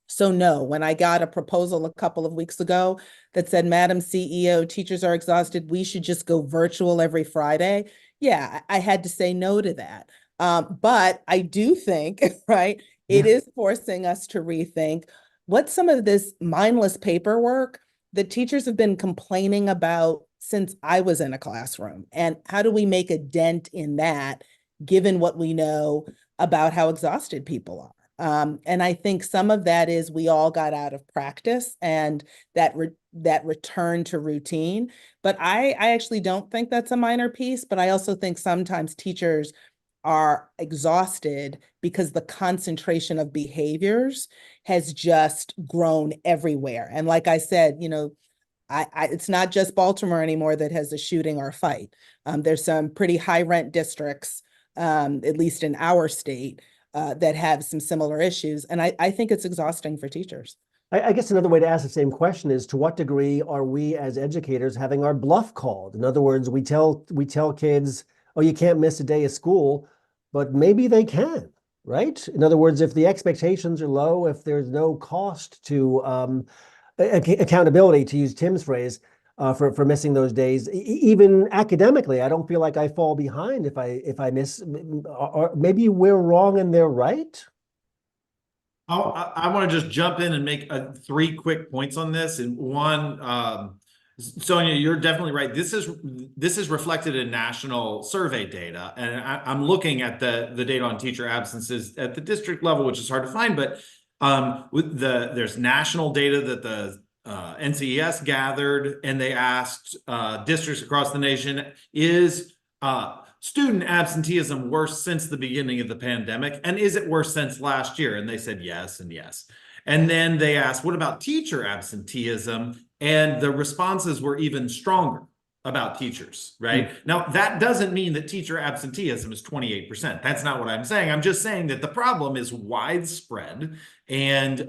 So no, when I got a proposal a couple of weeks ago that said, Madam CEO, teachers are exhausted, we should just go virtual every Friday. Yeah, I had to say no to that. But I do think, right, it is forcing us to rethink what some of this mindless paperwork that teachers have been complaining about since I was in a classroom. And how do we make a dent in that, given what we know about how exhausted people are? And I think some of that is we all got out of practice and that return to routine. But I actually don't think that's a minor piece, but I also think sometimes teachers are exhausted because the concentration of behaviors has just grown everywhere. And like I said, it's not just Baltimore anymore that has a shooting or a fight. There's some pretty high rent districts, at least in our state, that have some similar issues. And I think it's exhausting for teachers. I guess another way to ask the same question is, to what degree are we as educators having our bluff called? In other words, we tell kids, oh, you can't miss a day of school, but maybe they can, right? In other words, if the expectations are low, if there's no cost to accountability, to use Tim's phrase, for missing those days, even academically, I don't feel like I fall behind if I miss. Or maybe we're wrong and they're right. I want to just jump in and make 3 quick points on this. And one, Sonja, you're definitely right. This is reflected in national survey data, and I'm looking at the data on teacher absences at the district level, which is hard to find. But there's national data that the NCES gathered, and they asked districts across the nation, is student absenteeism worse since the beginning of the pandemic? And is it worse since last year? And they said yes and yes. And then they asked, what about teacher absenteeism? And the responses were even stronger about teachers, right? Now, that doesn't mean that teacher absenteeism is 28%. That's not what I'm saying. I'm just saying that the problem is widespread and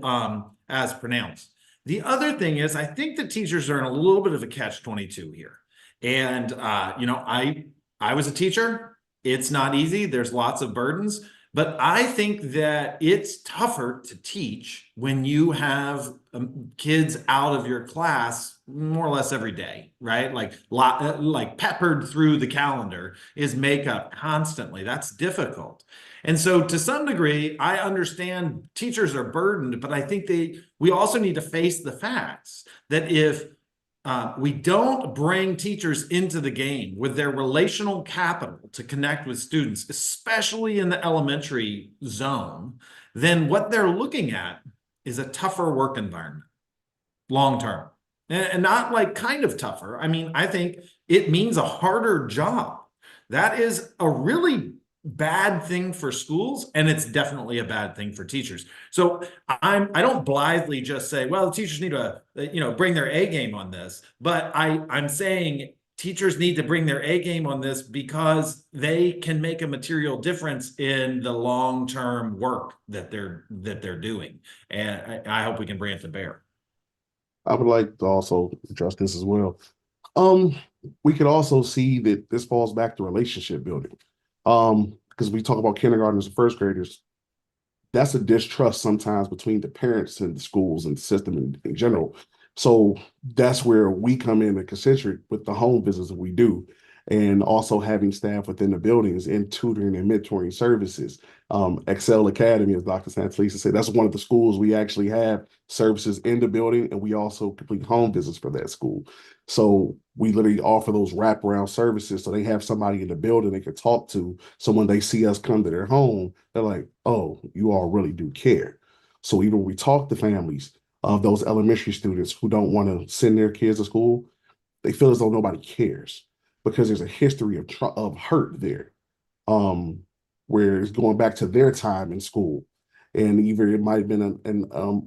as pronounced. The other thing is, I think that teachers are in a little bit of a catch-22 here. And, I was a teacher. It's not easy. There's lots of burdens. But I think that it's tougher to teach when you have kids out of your class more or less every day, right? Like peppered through the calendar is makeup constantly. That's difficult. And so to some degree, I understand teachers are burdened, but I think we also need to face the facts that if we don't bring teachers into the game with their relational capital to connect with students, especially in the elementary zone, then what they're looking at is a tougher work environment long term. And not like kind of tougher. I mean, I think it means a harder job. That is a really bad thing for schools, and it's definitely a bad thing for teachers. So I don't blithely just say, well, the teachers need to bring their A game on this, but I'm saying teachers need to bring their A game on this because they can make a material difference in the long-term work that they're doing. And I hope we can bring it to bear. I would like to also address this as well. We could also see that this falls back to relationship building. Because we talk about kindergartners and first graders, that's a distrust sometimes between the parents and the schools and the system in general. So that's where we come in at Concentric with the home visits that we do, and also having staff within the buildings and tutoring and mentoring services. Excel Academy, as Dr. Santelises said, that's one of the schools we actually have services in the building, and we also complete home visits for that school. So we literally offer those wraparound services so they have somebody in the building they can talk to. So when they see us come to their home, they're like, oh, you all really do care. So even when we talk to families of those elementary students who don't want to send their kids to school, they feel as though nobody cares because there's a history of hurt there, where it's going back to their time in school. And either it might have been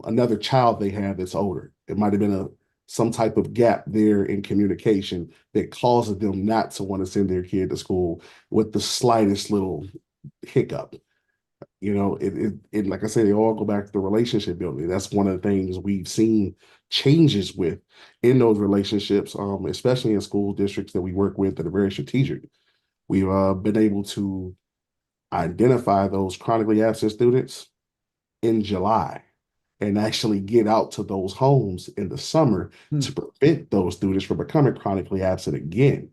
another child they had that's older. It might have been some type of gap there in communication that causes them not to want to send their kid to school with the slightest little hiccup. You know, it like I said, they all go back to the relationship building. That's one of the things we've seen changes with in those relationships, especially in school districts that we work with that are very strategic. We've been able to identify those chronically absent students in July and actually get out to those homes in the summer to prevent those students from becoming chronically absent again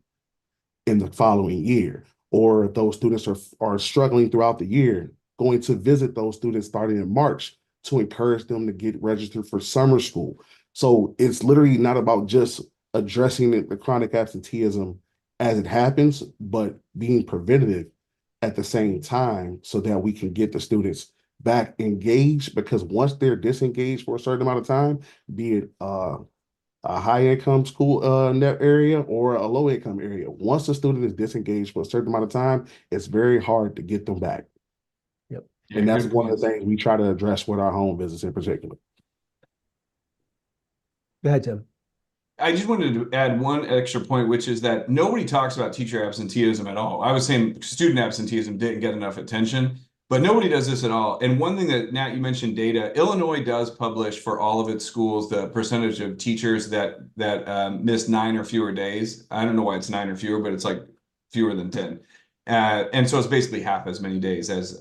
in the following year. Or if those students are struggling throughout the year, going to visit those students starting in March to encourage them to get registered for summer school. So it's literally not about just addressing the chronic absenteeism as it happens, but being preventative at the same time so that we can get the students back engaged, because once they're disengaged for a certain amount of time, be it a high income school net area or a low income area, once the student is disengaged for a certain amount of time, it's very hard to get them back. Yep. And that's one of the things we try to address with our home visits in particular. Go ahead, Tim. I just wanted to add one extra point, which is that nobody talks about teacher absenteeism at all. I was saying student absenteeism didn't get enough attention, but nobody does this at all. And one thing that, Nat, you mentioned data, Illinois does publish for all of its schools the percentage of teachers that miss 9 or fewer days. I don't know why it's 9 or fewer, but it's like fewer than 10. And so it's basically half as many days as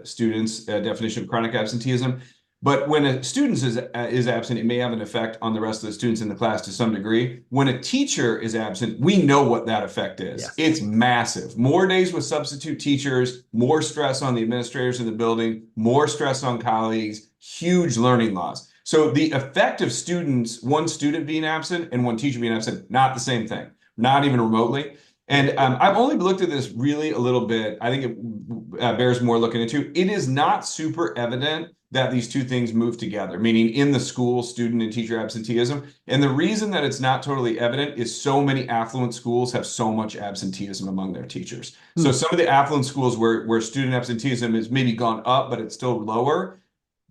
students' definition of chronic absenteeism. But when a student is absent, it may have an effect on the rest of the students in the class to some degree. When a teacher is absent, we know what that effect is. Yes. It's massive. More days with substitute teachers, more stress on the administrators in the building, more stress on colleagues, huge learning loss. So the effect of students, one student being absent and one teacher being absent, not the same thing, not even remotely. And I've only looked at this really a little bit. I think it bears more looking into. It is not super evident that these two things move together, meaning in the school, student and teacher absenteeism. And the reason that it's not totally evident is so many affluent schools have so much absenteeism among their teachers. So some of the affluent schools where student absenteeism has maybe gone up, but it's still lower,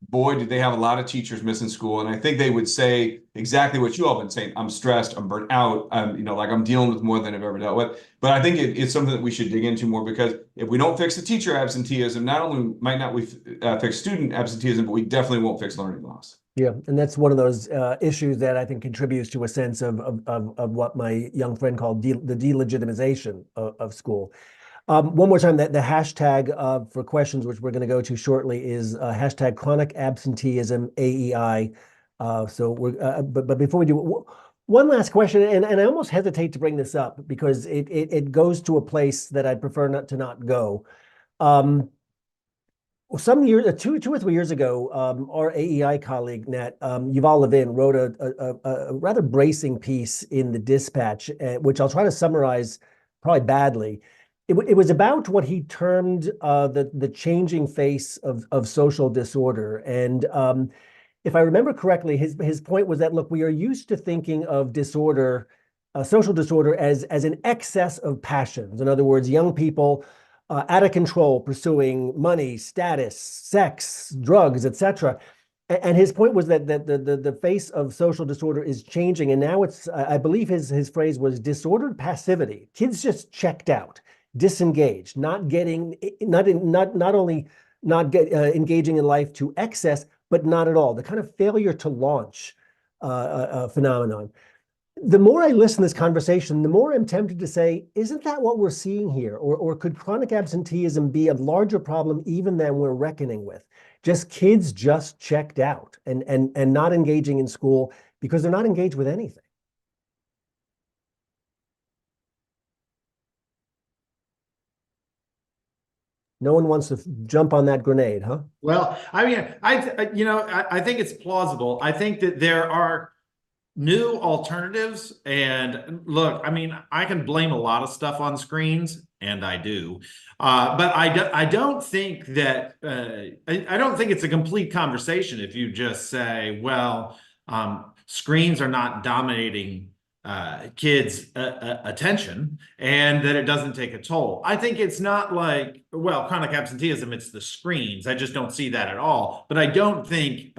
boy, did they have a lot of teachers missing school. And I think they would say exactly what you all have been saying. I'm stressed, I'm burnt out, I'm dealing with more than I've ever dealt with. But I think it's something that we should dig into more, because if we don't fix the teacher absenteeism, not only might not we fix student absenteeism, but we definitely won't fix learning loss. Yeah, and that's one of those issues that I think contributes to a sense of what my young friend called the delegitimization of school. One more time, that the hashtag for questions, which we're going to go to shortly, is hashtag chronic absenteeism AEI. But before we do, one last question, and I almost hesitate to bring this up because it goes to a place that I'd prefer not go. Some years, 2 or 3 years ago, our AEI colleague, Nat Yuval Levin, wrote a rather bracing piece in the Dispatch, which I'll try to summarize probably badly. It was about what he termed the changing face of social disorder. And if I remember correctly, his point was that, look, we are used to thinking of disorder, social disorder, as an excess of passions. In other words, young people out of control, pursuing money, status, sex, drugs, etc. And his point was that the face of social disorder is changing, and now it's, I believe his phrase was disordered passivity. Kids just checked out, disengaged, not only not engaging in life to excess, but not at all. The kind of failure to launch phenomenon. The more I listen to this conversation, the more I'm tempted to say, isn't that what we're seeing here? Or could chronic absenteeism be a larger problem even than we're reckoning with? Just kids just checked out and not engaging in school because they're not engaged with anything. No one wants to jump on that grenade, huh? Well, I mean, I think it's plausible. I think that there are new alternatives. And look, I mean, I can blame a lot of stuff on screens, and I do. But I don't think that, I don't think it's a complete conversation if you just say, well, screens are not dominating kids' attention, and that it doesn't take a toll. I think it's not like, well, chronic absenteeism, it's the screens. I just don't see that at all. But I don't think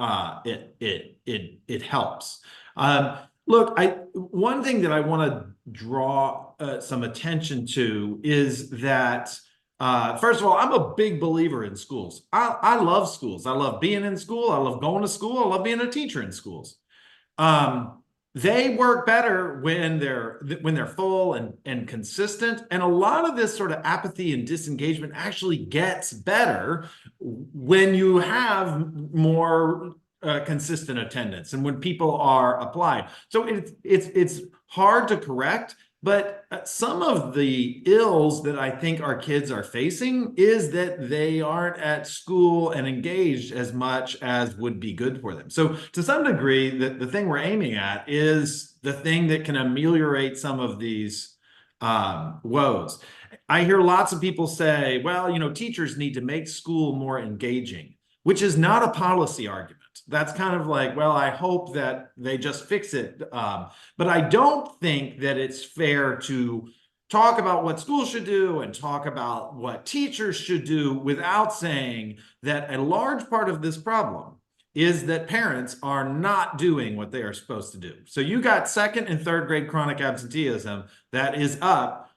it helps. Look, one thing that I want to draw some attention to is that, first of all, I'm a big believer in schools. I love schools. I love being in school. I love going to school. I love being a teacher in schools. They work better when they're full and consistent. And a lot of this sort of apathy and disengagement actually gets better when you have more consistent attendance and when people are applied. So it's hard to correct, but some of the ills that I think our kids are facing is that they aren't at school and engaged as much as would be good for them. So to some degree, the thing we're aiming at is the thing that can ameliorate some of these woes. I hear lots of people say, well, you know, teachers need to make school more engaging, which is not a policy argument. That's kind of like, well, I hope that they just fix it. But I don't think that it's fair to talk about what schools should do and talk about what teachers should do without saying that a large part of this problem is that parents are not doing what they are supposed to do. So you got second and third grade chronic absenteeism that is up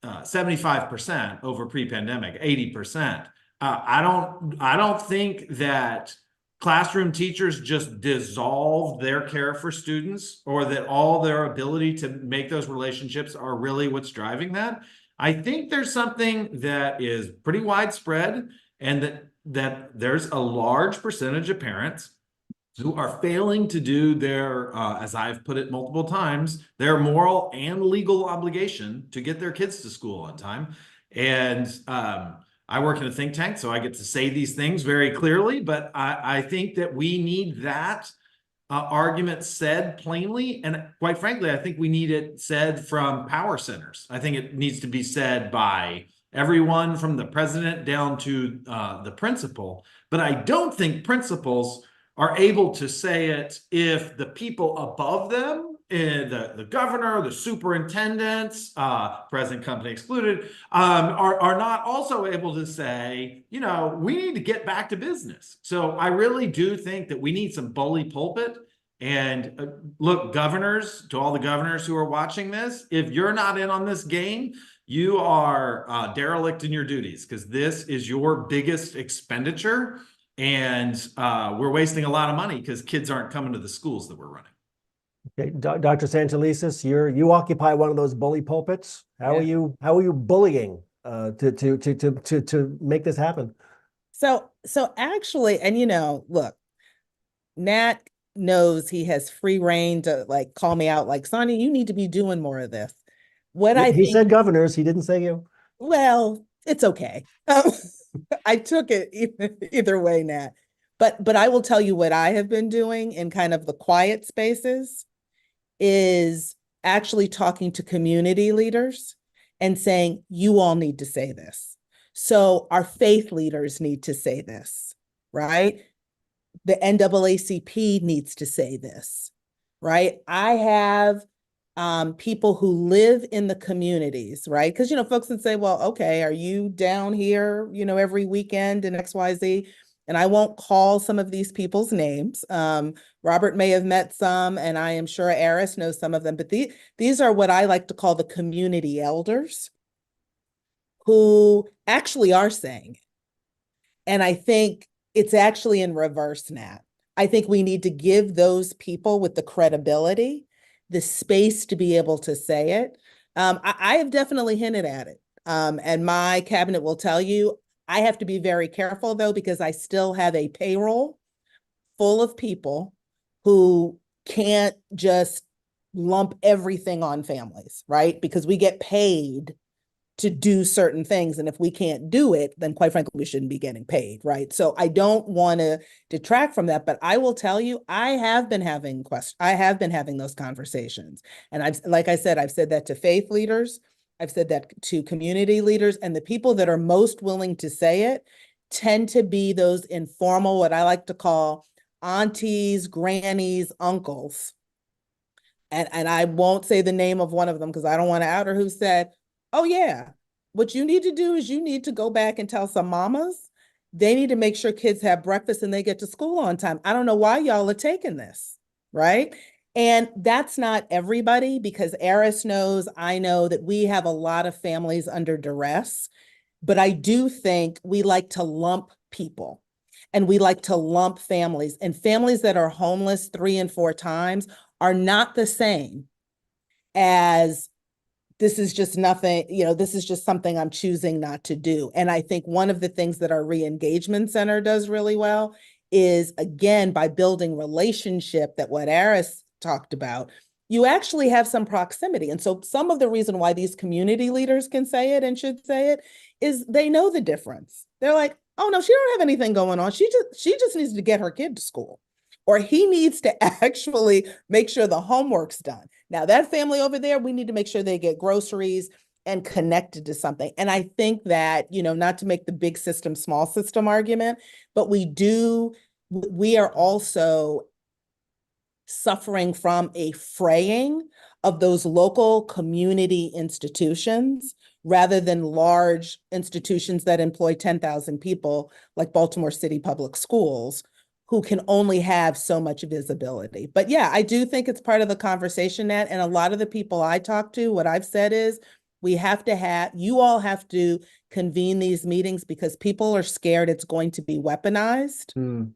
75% over pre-pandemic, 80%. I don't think that classroom teachers just dissolve their care for students, or that all their ability to make those relationships are really what's driving that. I think there's something that is pretty widespread, and that there's a large percentage of parents who are failing to do their, as I've put it multiple times, their moral and legal obligation to get their kids to school on time. And I work in a think tank, so I get to say these things very clearly, but I think that we need that argument said plainly. And quite frankly, I think we need it said from power centers. I think it needs to be said by everyone from the president down to the principal. But I don't think principals are able to say it if the people above them, the governor, the superintendents, present company excluded, are not also able to say, you know, we need to get back to business. So I really do think that we need some bully pulpit. And look, governors, to all the governors who are watching this, if you're not in on this game, you are derelict in your duties, because this is your biggest expenditure. And we're wasting a lot of money because kids aren't coming to the schools that we're running. Okay, Dr. Santelises, you occupy one of those bully pulpits. How are you bullying to make this happen? So actually, and you know, look, Nat knows he has free reign to like call me out, like, Sonja, you need to be doing more of this. He said governors, he didn't say you. Well, it's okay. I took it either way, Nat. But I will tell you what I have been doing in kind of the quiet spaces is actually talking to community leaders and saying, you all need to say this. So our faith leaders need to say this, right? The NAACP needs to say this, right? I have people who live in the communities, right? Because, you know, folks would say, well, okay, are you down here, you know, every weekend in XYZ? And I won't call some of these people's names. Robert may have met some, and I am sure Aaris knows some of them, but these are what I like to call the community elders who actually are saying it. And I think it's actually in reverse, Nat. I think we need to give those people with the credibility the space to be able to say it. I have definitely hinted at it. And my cabinet will tell you, I have to be very careful though, because I still have a payroll full of people who can't just lump everything on families, right? Because we get paid to do certain things. And if we can't do it, then quite frankly, we shouldn't be getting paid, right? So I don't want to detract from that, but I will tell you, I have been having those conversations. And like I said, I've said that to faith leaders, I've said that to community leaders, and the people that are most willing to say it tend to be those informal, what I like to call aunties, grannies, uncles. And I won't say the name of one of them because I don't want to out her, who said, oh yeah, what you need to do is you need to go back and tell some mamas they need to make sure kids have breakfast and they get to school on time. I don't know why y'all are taking this, right? And that's not everybody, because Eris knows, I know that we have a lot of families under duress, but I do think we like to lump people and we like to lump families, and families that are homeless 3 and 4 times are not the same as this is just nothing, this is just something I'm choosing not to do. And I think one of the things that our re-engagement center does really well is, again, by building relationship, that what Aaris talked about, you actually have some proximity. And so some of the reason why these community leaders can say it and should say it is they know the difference. They're like, oh no, she don't have anything going on. She just needs to get her kid to school. Or he needs to actually make sure the homework's done. Now that family over there, we need to make sure they get groceries and connected to something. And I think that, not to make the big system, small system argument, but we are also suffering from a fraying of those local community institutions rather than large institutions that employ 10,000 people like Baltimore City Public Schools, who can only have so much visibility. But yeah, I do think it's part of the conversation, Nat. And a lot of the people I talk to, what I've said is, you all have to convene these meetings because people are scared it's going to be weaponized,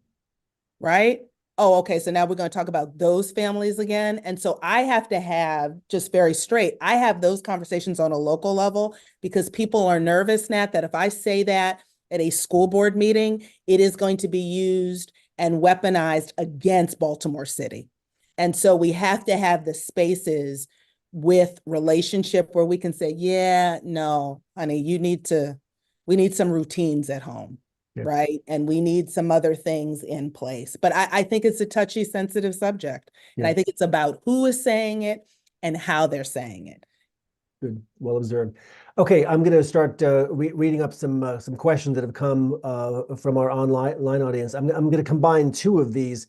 right? Oh, okay, so now we're going to talk about those families again. And so I have to have, just very straight, I have those conversations on a local level because people are nervous, Nat, that if I say that at a school board meeting, it is going to be used and weaponized against Baltimore City. And so we have to have the spaces with relationship where we can say, yeah, no, honey, we need some routines at home, right? And we need some other things in place. But I think it's a touchy, sensitive subject. And I think it's about who is saying it and how they're saying it. Good, well observed. Okay, I'm going to start reading up some questions that have come from our online audience. I'm going to combine 2 of these.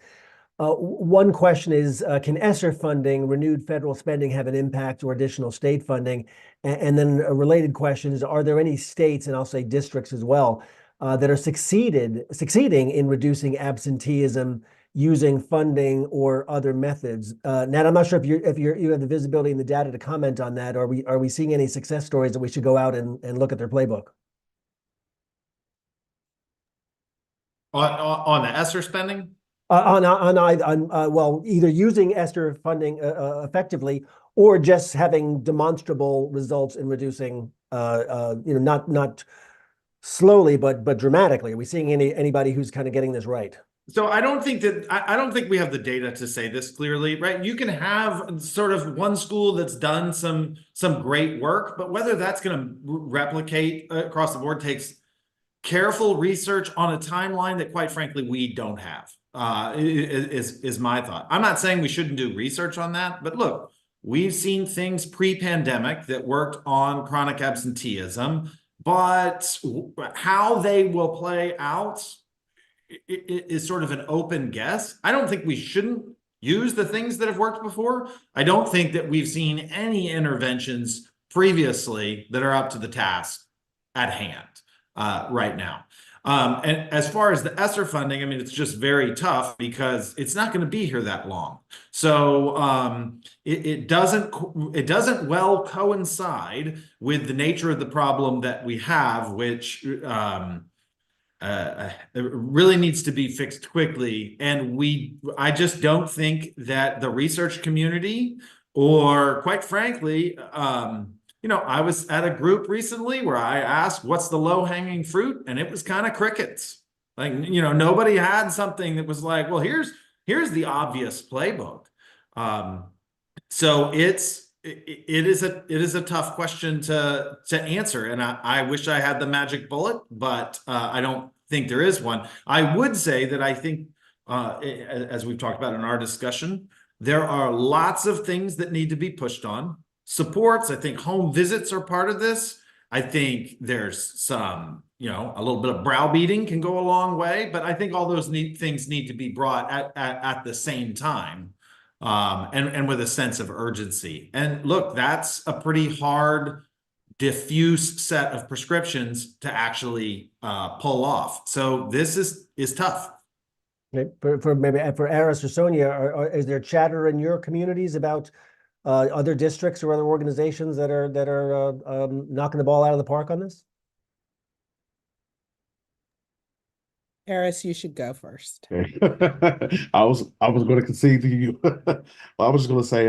One question is, can ESSER funding, renewed federal spending, have an impact or additional state funding? And then a related question is, are there any states, and I'll say districts as well, that are succeeding in reducing absenteeism using funding or other methods? Nat, I'm not sure if you have the visibility and the data to comment on that. Are we seeing any success stories that we should go out and look at their playbook? On the ESSER spending? Well, either using ESSER funding effectively or just having demonstrable results in reducing, not slowly, but dramatically. Are we seeing anybody who's kind of getting this right? So I don't think we have the data to say this clearly, right? You can have sort of one school that's done some great work, but whether that's going to replicate across the board takes careful research on a timeline that, quite frankly, we don't have. Is my thought. I'm not saying we shouldn't do research on that, but look, we've seen things pre-pandemic that worked on chronic absenteeism, but how they will play out is sort of an open guess. I don't think we shouldn't use the things that have worked before. I don't think that we've seen any interventions previously that are up to the task at hand right now. And as far as the ESSER funding, I mean, it's just very tough because it's not going to be here that long. So it doesn't well coincide with the nature of the problem that we have, which it really needs to be fixed quickly. And I just don't think that the research community, or quite frankly, I was at a group recently where I asked, what's the low-hanging fruit? And it was kind of crickets. Like, nobody had something that was like, well, here's the obvious playbook. So it's it is a tough question to answer, and I wish I had the magic bullet, but I don't think there is one. I would say that I think, as we've talked about in our discussion, there are lots of things that need to be pushed on. Supports, I think home visits are part of this. I think there's some, a little bit of browbeating can go a long way, but I think all those things need to be brought at the same time. And with a sense of urgency. And look, that's a pretty hard, diffuse set of prescriptions to actually pull off. So this is tough. For maybe for Aaris or Sonja, is there chatter in your communities about other districts or other organizations that are knocking the ball out of the park on this? Eris, you should go first. I was going to concede to you. I was just going to say,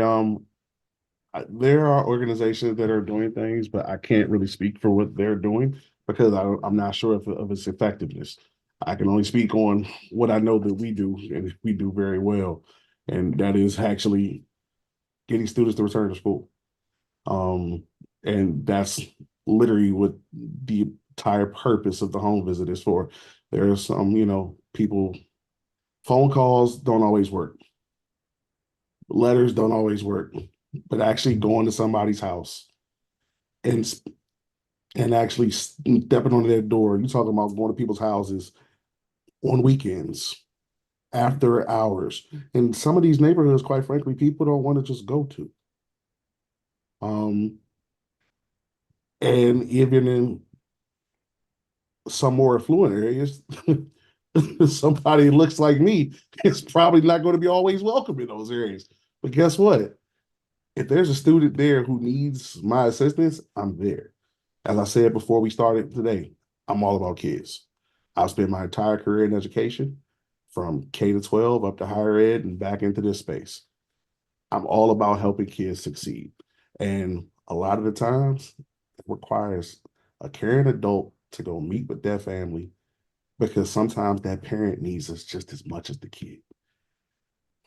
there are organizations that are doing things, but I can't really speak for what they're doing because I'm not sure of its effectiveness. I can only speak on what I know that we do, and we do very well, and that is actually getting students to return to school. And that's literally what the entire purpose of the home visit is for. There's some, people, phone calls don't always work. Letters don't always work, but actually going to somebody's house and actually stepping on their door. You're talking about going to people's houses on weekends, after hours. And some of these neighborhoods, quite frankly, people don't want to just go to. And even in some more affluent areas, somebody who looks like me is probably not going to be always welcome in those areas. But guess what? If there's a student there who needs my assistance, I'm there. As I said before we started today, I'm all about kids. I've spent my entire career in education, from K to 12 up to higher ed and back into this space. I'm all about helping kids succeed. And a lot of the times it requires a caring adult to go meet with their family, because sometimes that parent needs us just as much as the kid.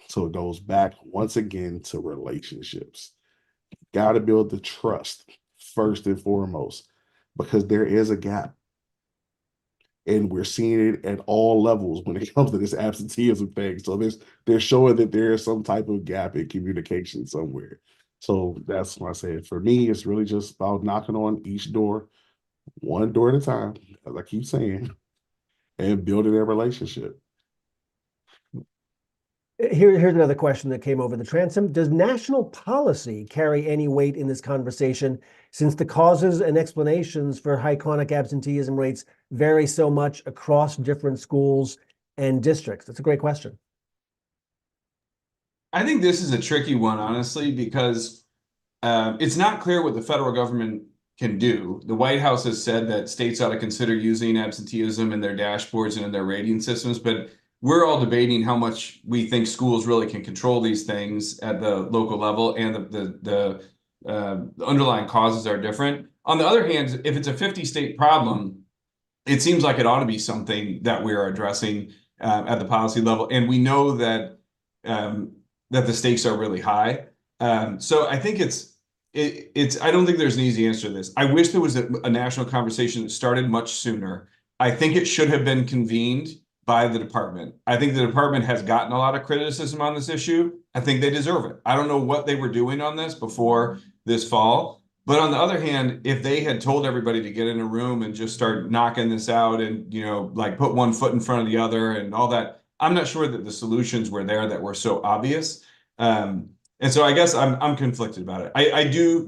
So it goes back once again to relationships. Got to build the trust first and foremost, because there is a gap. And we're seeing it at all levels when it comes to this absenteeism thing. So they're showing that there is some type of gap in communication somewhere. So that's why I said, for me, it's really just about knocking on each door, one door at a time, as I keep saying, and building a relationship. Here's another question that came over the transom. Does national policy carry any weight in this conversation, since the causes and explanations for high chronic absenteeism rates vary so much across different schools and districts? That's a great question. I think this is a tricky one, honestly, because it's not clear what the federal government can do. The White House has said that states ought to consider using absenteeism in their dashboards and in their rating systems, but we're all debating how much we think schools really can control these things at the local level, and the underlying causes are different. On the other hand, if it's a 50-state problem, it seems like it ought to be something that we're addressing at the policy level, and we know that the stakes are really high. So I think I don't think there's an easy answer to this. I wish there was a national conversation that started much sooner. I think it should have been convened by the department. I think the department has gotten a lot of criticism on this issue. I think they deserve it. I don't know what they were doing on this before this fall, but on the other hand, if they had told everybody to get in a room and just start knocking this out and, like put one foot in front of the other and all that, I'm not sure that the solutions were there that were so obvious. And so I guess I'm conflicted about it.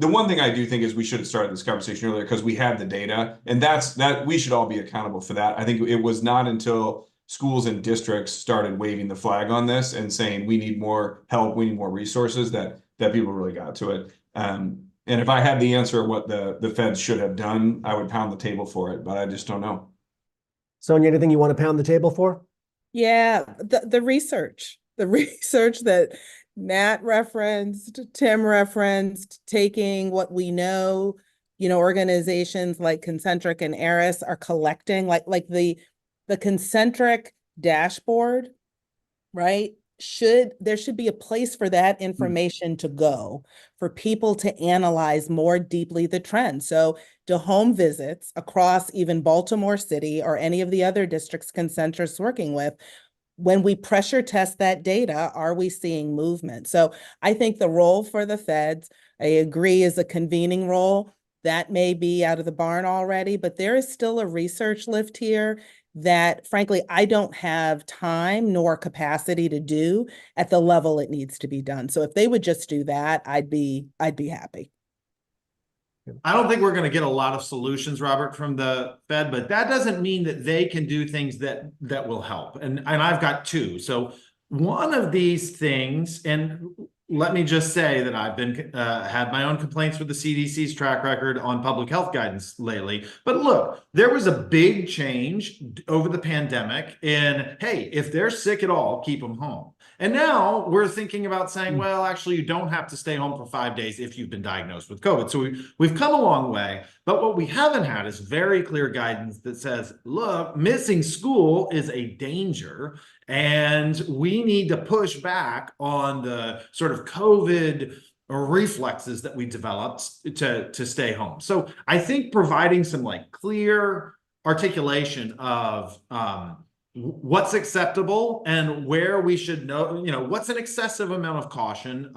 The one thing I do think is we should have started this conversation earlier, because we had the data, and that we should all be accountable for that. I think it was not until schools and districts started waving the flag on this and saying, we need more help, we need more resources, that people really got to it. And if I had the answer of what the feds should have done, I would pound the table for it, but I just don't know. Sonja, anything you want to pound the table for? Yeah, the research that Matt referenced, Tim referenced, taking what we know, organizations like Concentric and Eris are collecting, like the Concentric dashboard, right, there should be a place for that information to go, for people to analyze more deeply the trend. So do home visits across even Baltimore City or any of the other districts Concentric's working with, when we pressure test that data, are we seeing movement? So I think the role for the feds, I agree, is a convening role. That may be out of the barn already, but there is still a research lift here that, frankly, I don't have time nor capacity to do at the level it needs to be done. So if they would just do that, I'd be happy. I don't think we're going to get a lot of solutions, Robert, from the Fed, but that doesn't mean that they can do things that will help. And I've got two. So one of these things, and let me just say that I've been had my own complaints with the CDC's track record on public health guidance lately. But look, there was a big change over the pandemic in, hey, if they're sick at all, keep them home. And now we're thinking about saying, well, actually, you don't have to stay home for 5 days if you've been diagnosed with COVID. So we've come a long way. But what we haven't had is very clear guidance that says, look, missing school is a danger. And we need to push back on the sort of COVID reflexes that we developed to stay home. So I think providing some like clear articulation of what's acceptable and where we should know, what's an excessive amount of caution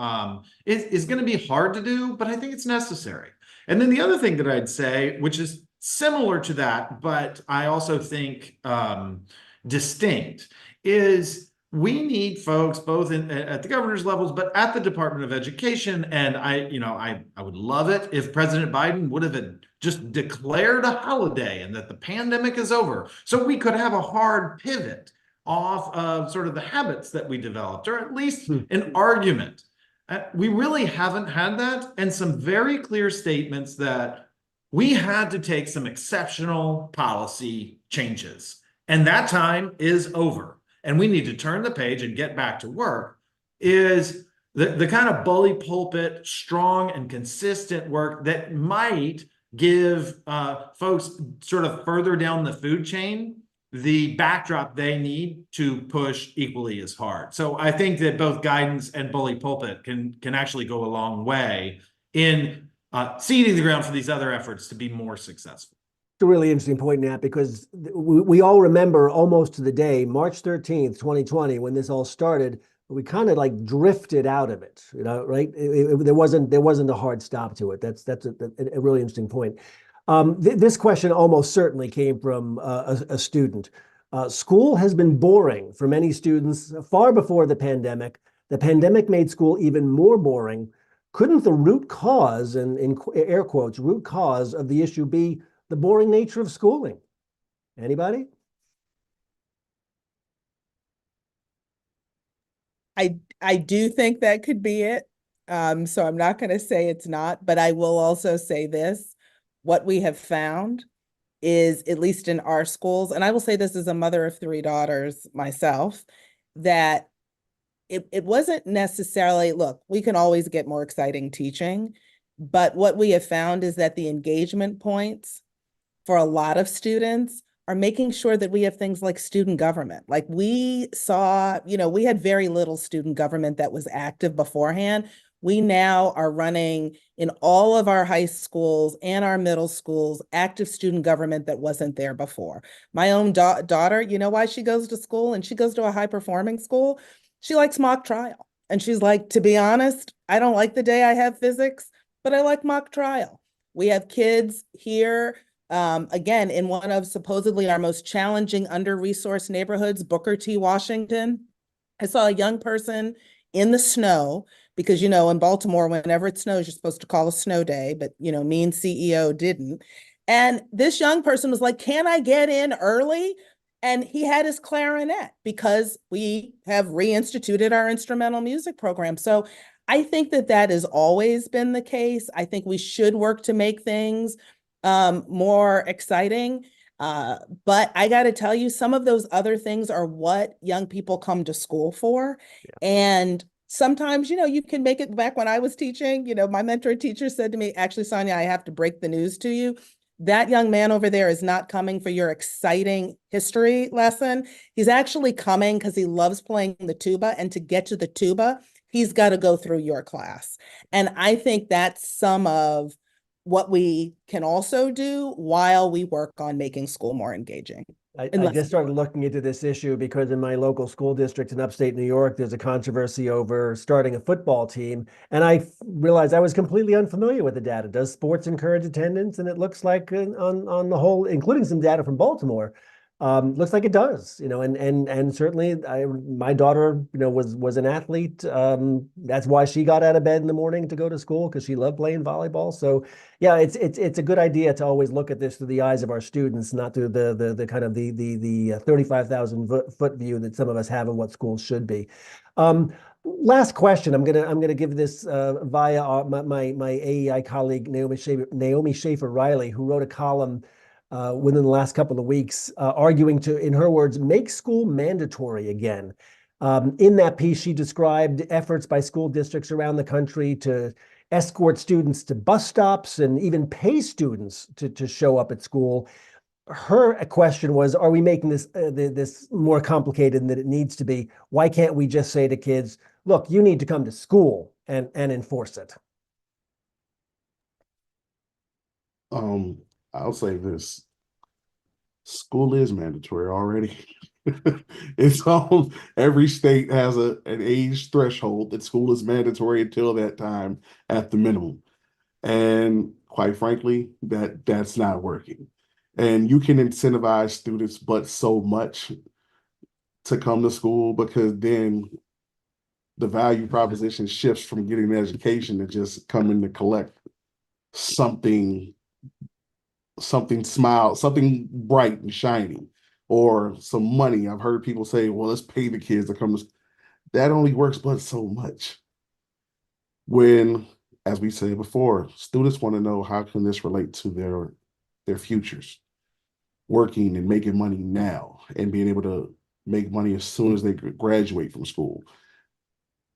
is going to be hard to do, but I think it's necessary. And then the other thing that I'd say, which is similar to that, but I also think distinct, is we need folks both at the governor's levels, but at the Department of Education. And I would love it if President Biden would have just declared a holiday and that the pandemic is over, so we could have a hard pivot off of sort of the habits that we developed, or at least an argument. We really haven't had that, and some very clear statements that we had to take some exceptional policy changes, and that time is over. And we need to turn the page and get back to work, is the kind of bully pulpit, strong and consistent work that might give folks sort of further down the food chain the backdrop they need to push equally as hard. So I think that both guidance and bully pulpit can actually go a long way in seeding the ground for these other efforts to be more successful. A really interesting point, Nat, because we all remember almost to the day, March 13th, 2020, when this all started, we kind of like drifted out of it, right? There wasn't a hard stop to it. That's a really interesting point. This question almost certainly came from a student. School has been boring for many students far before the pandemic. The pandemic made school even more boring. Couldn't the root cause, and in air quotes, root cause of the issue be the boring nature of schooling? Anybody? I do think that could be it. So I'm not going to say it's not, but I will also say this. What we have found is, at least in our schools, and I will say this as a mother of 3 daughters myself, that it wasn't necessarily, look, we can always get more exciting teaching, but what we have found is that the engagement points for a lot of students are making sure that we have things like student government. Like we saw, we had very little student government that was active beforehand. We now are running in all of our high schools and our middle schools, active student government that wasn't there before. My own daughter, you know why she goes to school, and she goes to a high performing school? She likes mock trial. And she's like, to be honest, I don't like the day I have physics, but I like mock trial. We have kids here, again, in one of supposedly our most challenging under-resourced neighborhoods, Booker T. Washington. I saw a young person in the snow, because, in Baltimore, whenever it snows, you're supposed to call a snow day, but, mean CEO didn't. And this young person was like, can I get in early? And he had his clarinet, because we have reinstituted our instrumental music program. So I think that has always been the case. I think we should work to make things more exciting. But I got to tell you, some of those other things are what young people come to school for. Yeah. And sometimes, you can make it. Back when I was teaching, my mentor teacher said to me, actually, Sonja, I have to break the news to you. that young man over there is not coming for your exciting history lesson. He's actually coming because he loves playing the tuba. And to get to the tuba, he's got to go through your class. And I think that's some of what we can also do while we work on making school more engaging. I just started looking into this issue because in my local school district in upstate New York, there's a controversy over starting a football team. And I realized I was completely unfamiliar with the data. Does sports encourage attendance? And it looks like on the whole, including some data from Baltimore, looks like it does, and certainly my daughter, was an athlete. That's why she got out of bed in the morning to go to school, because she loved playing volleyball. So yeah, it's a good idea to always look at this through the eyes of our students, not through the kind of the 35,000 foot view that some of us have of what schools should be. Last question. I'm gonna give this via my AEI colleague Naomi Schaefer Riley, who wrote a column within the last couple of weeks, arguing to, in her words, make school mandatory again. In that piece, she described efforts by school districts around the country to escort students to bus stops and even pay students to show up at school. Her question was, are we making this more complicated than it needs to be? Why can't we just say to kids, look, you need to come to school and enforce it? I'll say this. School is mandatory already. It's every state has an age threshold that school is mandatory until that time at the minimum. And quite frankly, that's not working. And you can incentivize students but so much to come to school, because then the value proposition shifts from getting an education to just coming to collect something bright and shiny, or some money. I've heard people say, well, let's pay the kids to come to. That only works but so much. When, as we said before, students want to know, how can this relate to their futures, working and making money now and being able to make money as soon as they graduate from school.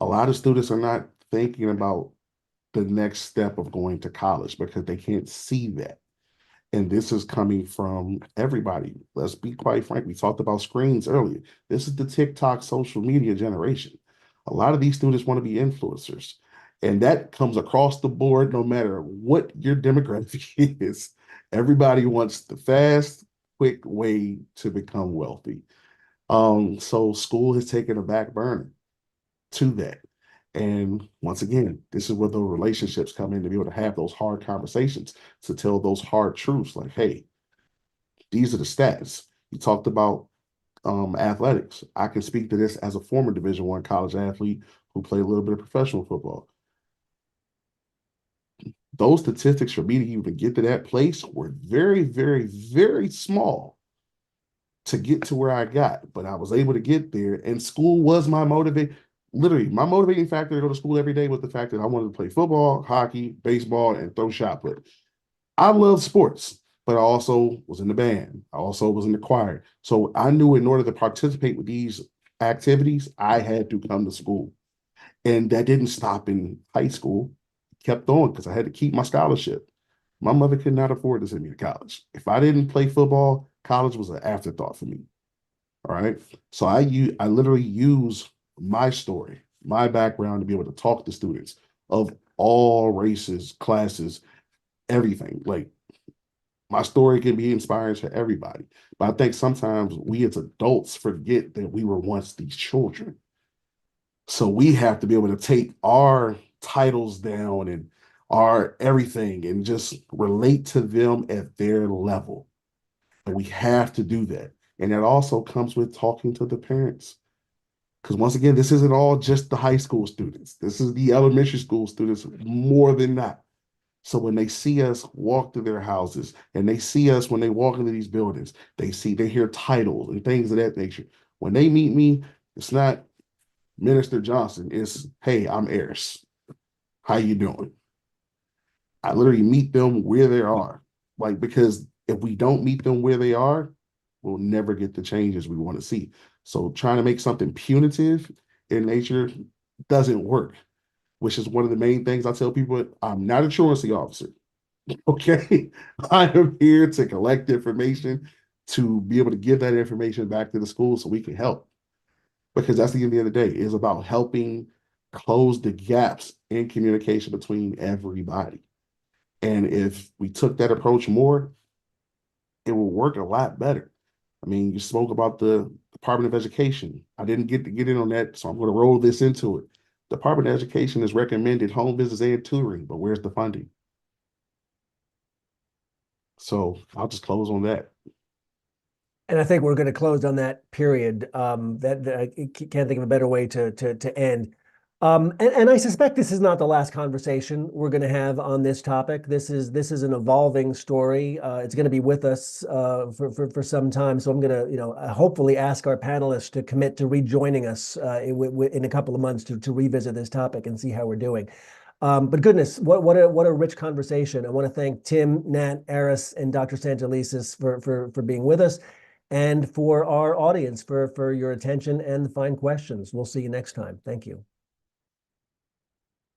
A lot of students are not thinking about the next step of going to college because they can't see that. And this is coming from everybody. Let's be quite frank. We talked about screens earlier. This is the TikTok social media generation. A lot of these students want to be influencers. And that comes across the board, no matter what your demographic is. Everybody wants the fast, quick way to become wealthy. So school has taken a back burner to that. And once again, this is where the relationships come in, to be able to have those hard conversations, to tell those hard truths, like, hey, these are the stats. You talked about athletics. I can speak to this as a former Division I college athlete who played a little bit of professional football. Those statistics for me to even get to that place were very, very, very small to get to where I got. But I was able to get there, and school was my motivation. Literally, my motivating factor to go to school every day was the fact that I wanted to play football, hockey, baseball, and throw shot put. I love sports, but I also was in the band. I also was in the choir. So I knew in order to participate with these activities, I had to come to school. And that didn't stop in high school. It kept on because I had to keep my scholarship. My mother could not afford to send me to college. If I didn't play football, college was an afterthought for me. All right. So I literally use my story, my background, to be able to talk to students of all races, classes, everything. Like, my story can be inspiring to everybody. But I think sometimes we as adults forget that we were once these children. So we have to be able to take our titles down and our everything and just relate to them at their level. And we have to do that. And that also comes with talking to the parents. Because once again, this isn't all just the high school students. This is the elementary school students more than that. So when they see us walk through their houses, and they see us when they walk into these buildings, they hear titles and things of that nature. When they meet me, it's not Minister Johnson. It's, hey, I'm Eris. How you doing? I literally meet them where they are. Like, because if we don't meet them where they are, we'll never get the changes we want to see. So trying to make something punitive in nature doesn't work, which is one of the main things I tell people. I'm not a truancy officer. Okay. I am here to collect information, to be able to give that information back to the school so we can help. Because that's the end of the day, is about helping close the gaps in communication between everybody. And if we took that approach more, it will work a lot better. I mean, you spoke about the Department of Education. I didn't get to get in on that, so I'm going to roll this into it. Department of Education has recommended home visits and tutoring, but where's the funding? So I'll just close on that. And I think we're going to close on that period. That I can't think of a better way to end. And I suspect this is not the last conversation we're going to have on this topic. This is an evolving story. It's going to be with us for some time. So I'm going to hopefully ask our panelists to commit to rejoining us in a couple of months to revisit this topic and see how we're doing. But goodness, what a rich conversation. I want to thank Tim, Nat, Aaris, and Dr. Santelises for being with us, and for our audience for your attention and the fine questions. We'll see you next time. Thank you.